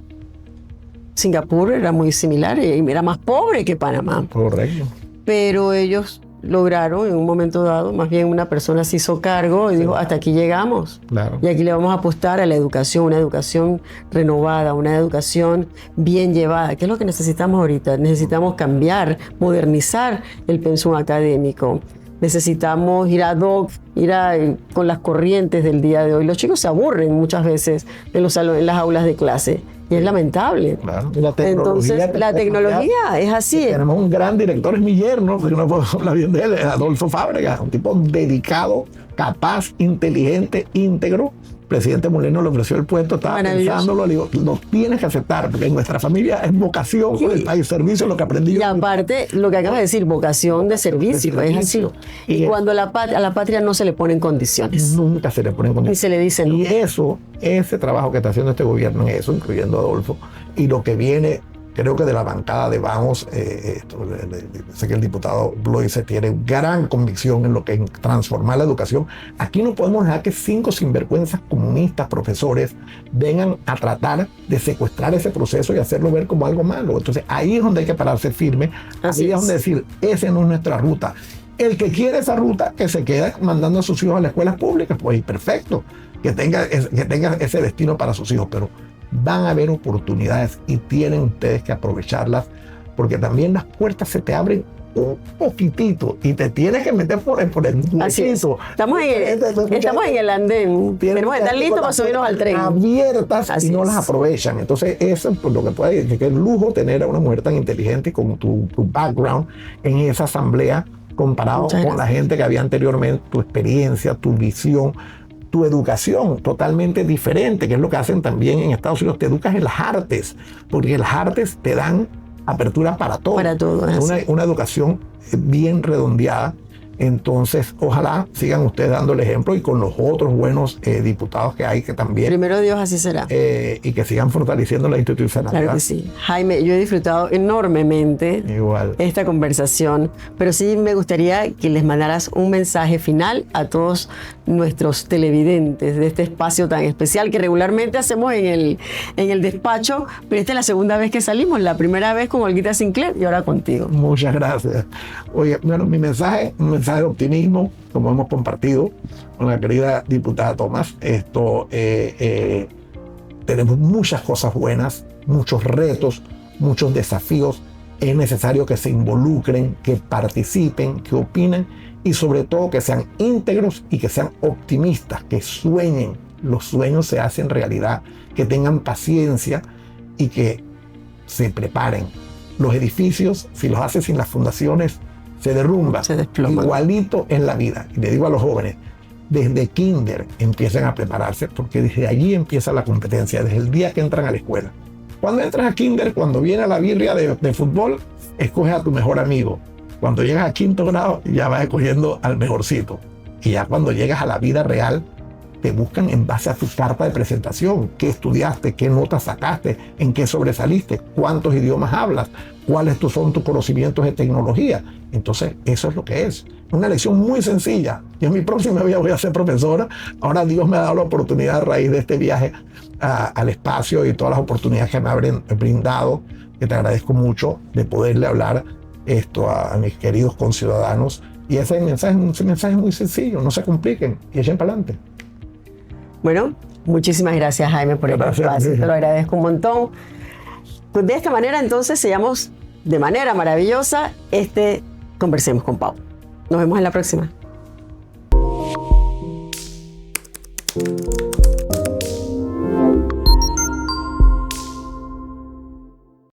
Singapur era muy similar y era más pobre que Panamá. Correcto. Pero ellos lograron en un momento dado, más bien una persona se hizo cargo y dijo, hasta aquí llegamos. Claro. Y aquí le vamos a apostar a la educación, una educación renovada, una educación bien llevada. ¿Qué es lo que necesitamos ahorita? Necesitamos cambiar, modernizar el pensum académico. Necesitamos ir con las corrientes del día de hoy. Los chicos se aburren muchas veces en las aulas de clase. Y es lamentable. Claro. Entonces, la tecnología es así. Tenemos un gran director, es mi yerno, porque no puedo hablar bien de él, es Adolfo Fábregas, un tipo dedicado, capaz, inteligente, íntegro, presidente Mulino le ofreció el puesto, estaba pensándolo, le digo, lo tienes que aceptar, porque en nuestra familia es vocación con el país, servicio, lo que aprendí. Y aparte, lo que acabas de decir, vocación de servicio, es así. Y cuando a la patria no se le ponen condiciones. Nunca se le ponen condiciones. Y se le dice no. Y eso, ese trabajo que está haciendo este gobierno en eso, incluyendo a Adolfo, y lo que viene, creo que de la bancada de Vamos, sé que el diputado Bloise tiene gran convicción en lo que en transformar la educación. Aquí no podemos dejar que 5 sinvergüenzas comunistas, profesores, vengan a tratar de secuestrar ese proceso y hacerlo ver como algo malo. Entonces ahí es donde hay que pararse firme, ahí es donde decir, esa no es nuestra ruta. El que quiere esa ruta, que se quede mandando a sus hijos a las escuelas públicas, pues perfecto, que tenga ese destino para sus hijos, pero van a haber oportunidades y tienen ustedes que aprovecharlas, porque también las puertas se te abren un poquitito y te tienes que meter por el Así es. Estamos en el andén, tenemos que estar listos para subirnos al tren. Abiertas Así y no es. las aprovechan. Entonces eso es por lo que puede decir, que es lujo tener a una mujer tan inteligente y con tu background en esa asamblea comparado con la gente que había anteriormente, tu experiencia, tu visión, tu educación totalmente diferente, que es lo que hacen también en Estados Unidos. Te educas en las artes, porque las artes te dan apertura para todo. Para todo. Una educación bien redondeada. Entonces, ojalá sigan ustedes dando el ejemplo y con los otros buenos diputados que hay que también. Primero Dios, así será. Y que sigan fortaleciendo la institucionalidad. Claro que sí. Jaime, yo he disfrutado enormemente esta conversación, pero sí me gustaría que les mandaras un mensaje final a todos nuestros televidentes de este espacio tan especial que regularmente hacemos en el despacho, pero esta es la segunda vez que salimos, la primera vez con Olguita Sinclair y ahora contigo. Muchas gracias. Oye, bueno, mi mensaje, un mensaje de optimismo, como hemos compartido con la querida diputada Tomás. Tenemos muchas cosas buenas, muchos retos, muchos desafíos. Es necesario que se involucren, que participen, que opinen y sobre todo que sean íntegros y que sean optimistas, que sueñen. Los sueños se hacen realidad, que tengan paciencia y que se preparen. Los edificios, si los haces sin las fundaciones, se derrumban. Se desploman. Igualito en la vida. Y le digo a los jóvenes, desde kinder empiecen a prepararse, porque desde allí empieza la competencia, desde el día que entran a la escuela. Cuando entras a kinder, cuando viene la birria de fútbol, escoges a tu mejor amigo. Cuando llegas a 5º grado, ya vas escogiendo al mejorcito. Y ya cuando llegas a la vida real, te buscan en base a tu carta de presentación. ¿Qué estudiaste? ¿Qué notas sacaste? ¿En qué sobresaliste? ¿Cuántos idiomas hablas? ¿Cuáles son tus conocimientos de tecnología? Entonces, eso es lo que es. Una lección muy sencilla. Yo en mi próxima vida voy a ser profesora. Ahora Dios me ha dado la oportunidad a raíz de este viaje al espacio y todas las oportunidades que me han brindado, que te agradezco mucho, de poderle hablar esto a mis queridos conciudadanos. Y ese mensaje es muy sencillo. No se compliquen y echen para adelante. Bueno, muchísimas gracias, Jaime, por el espacio. Te lo agradezco un montón. Pues de esta manera, entonces, sellamos de manera maravillosa Conversemos con Pau. Nos vemos en la próxima.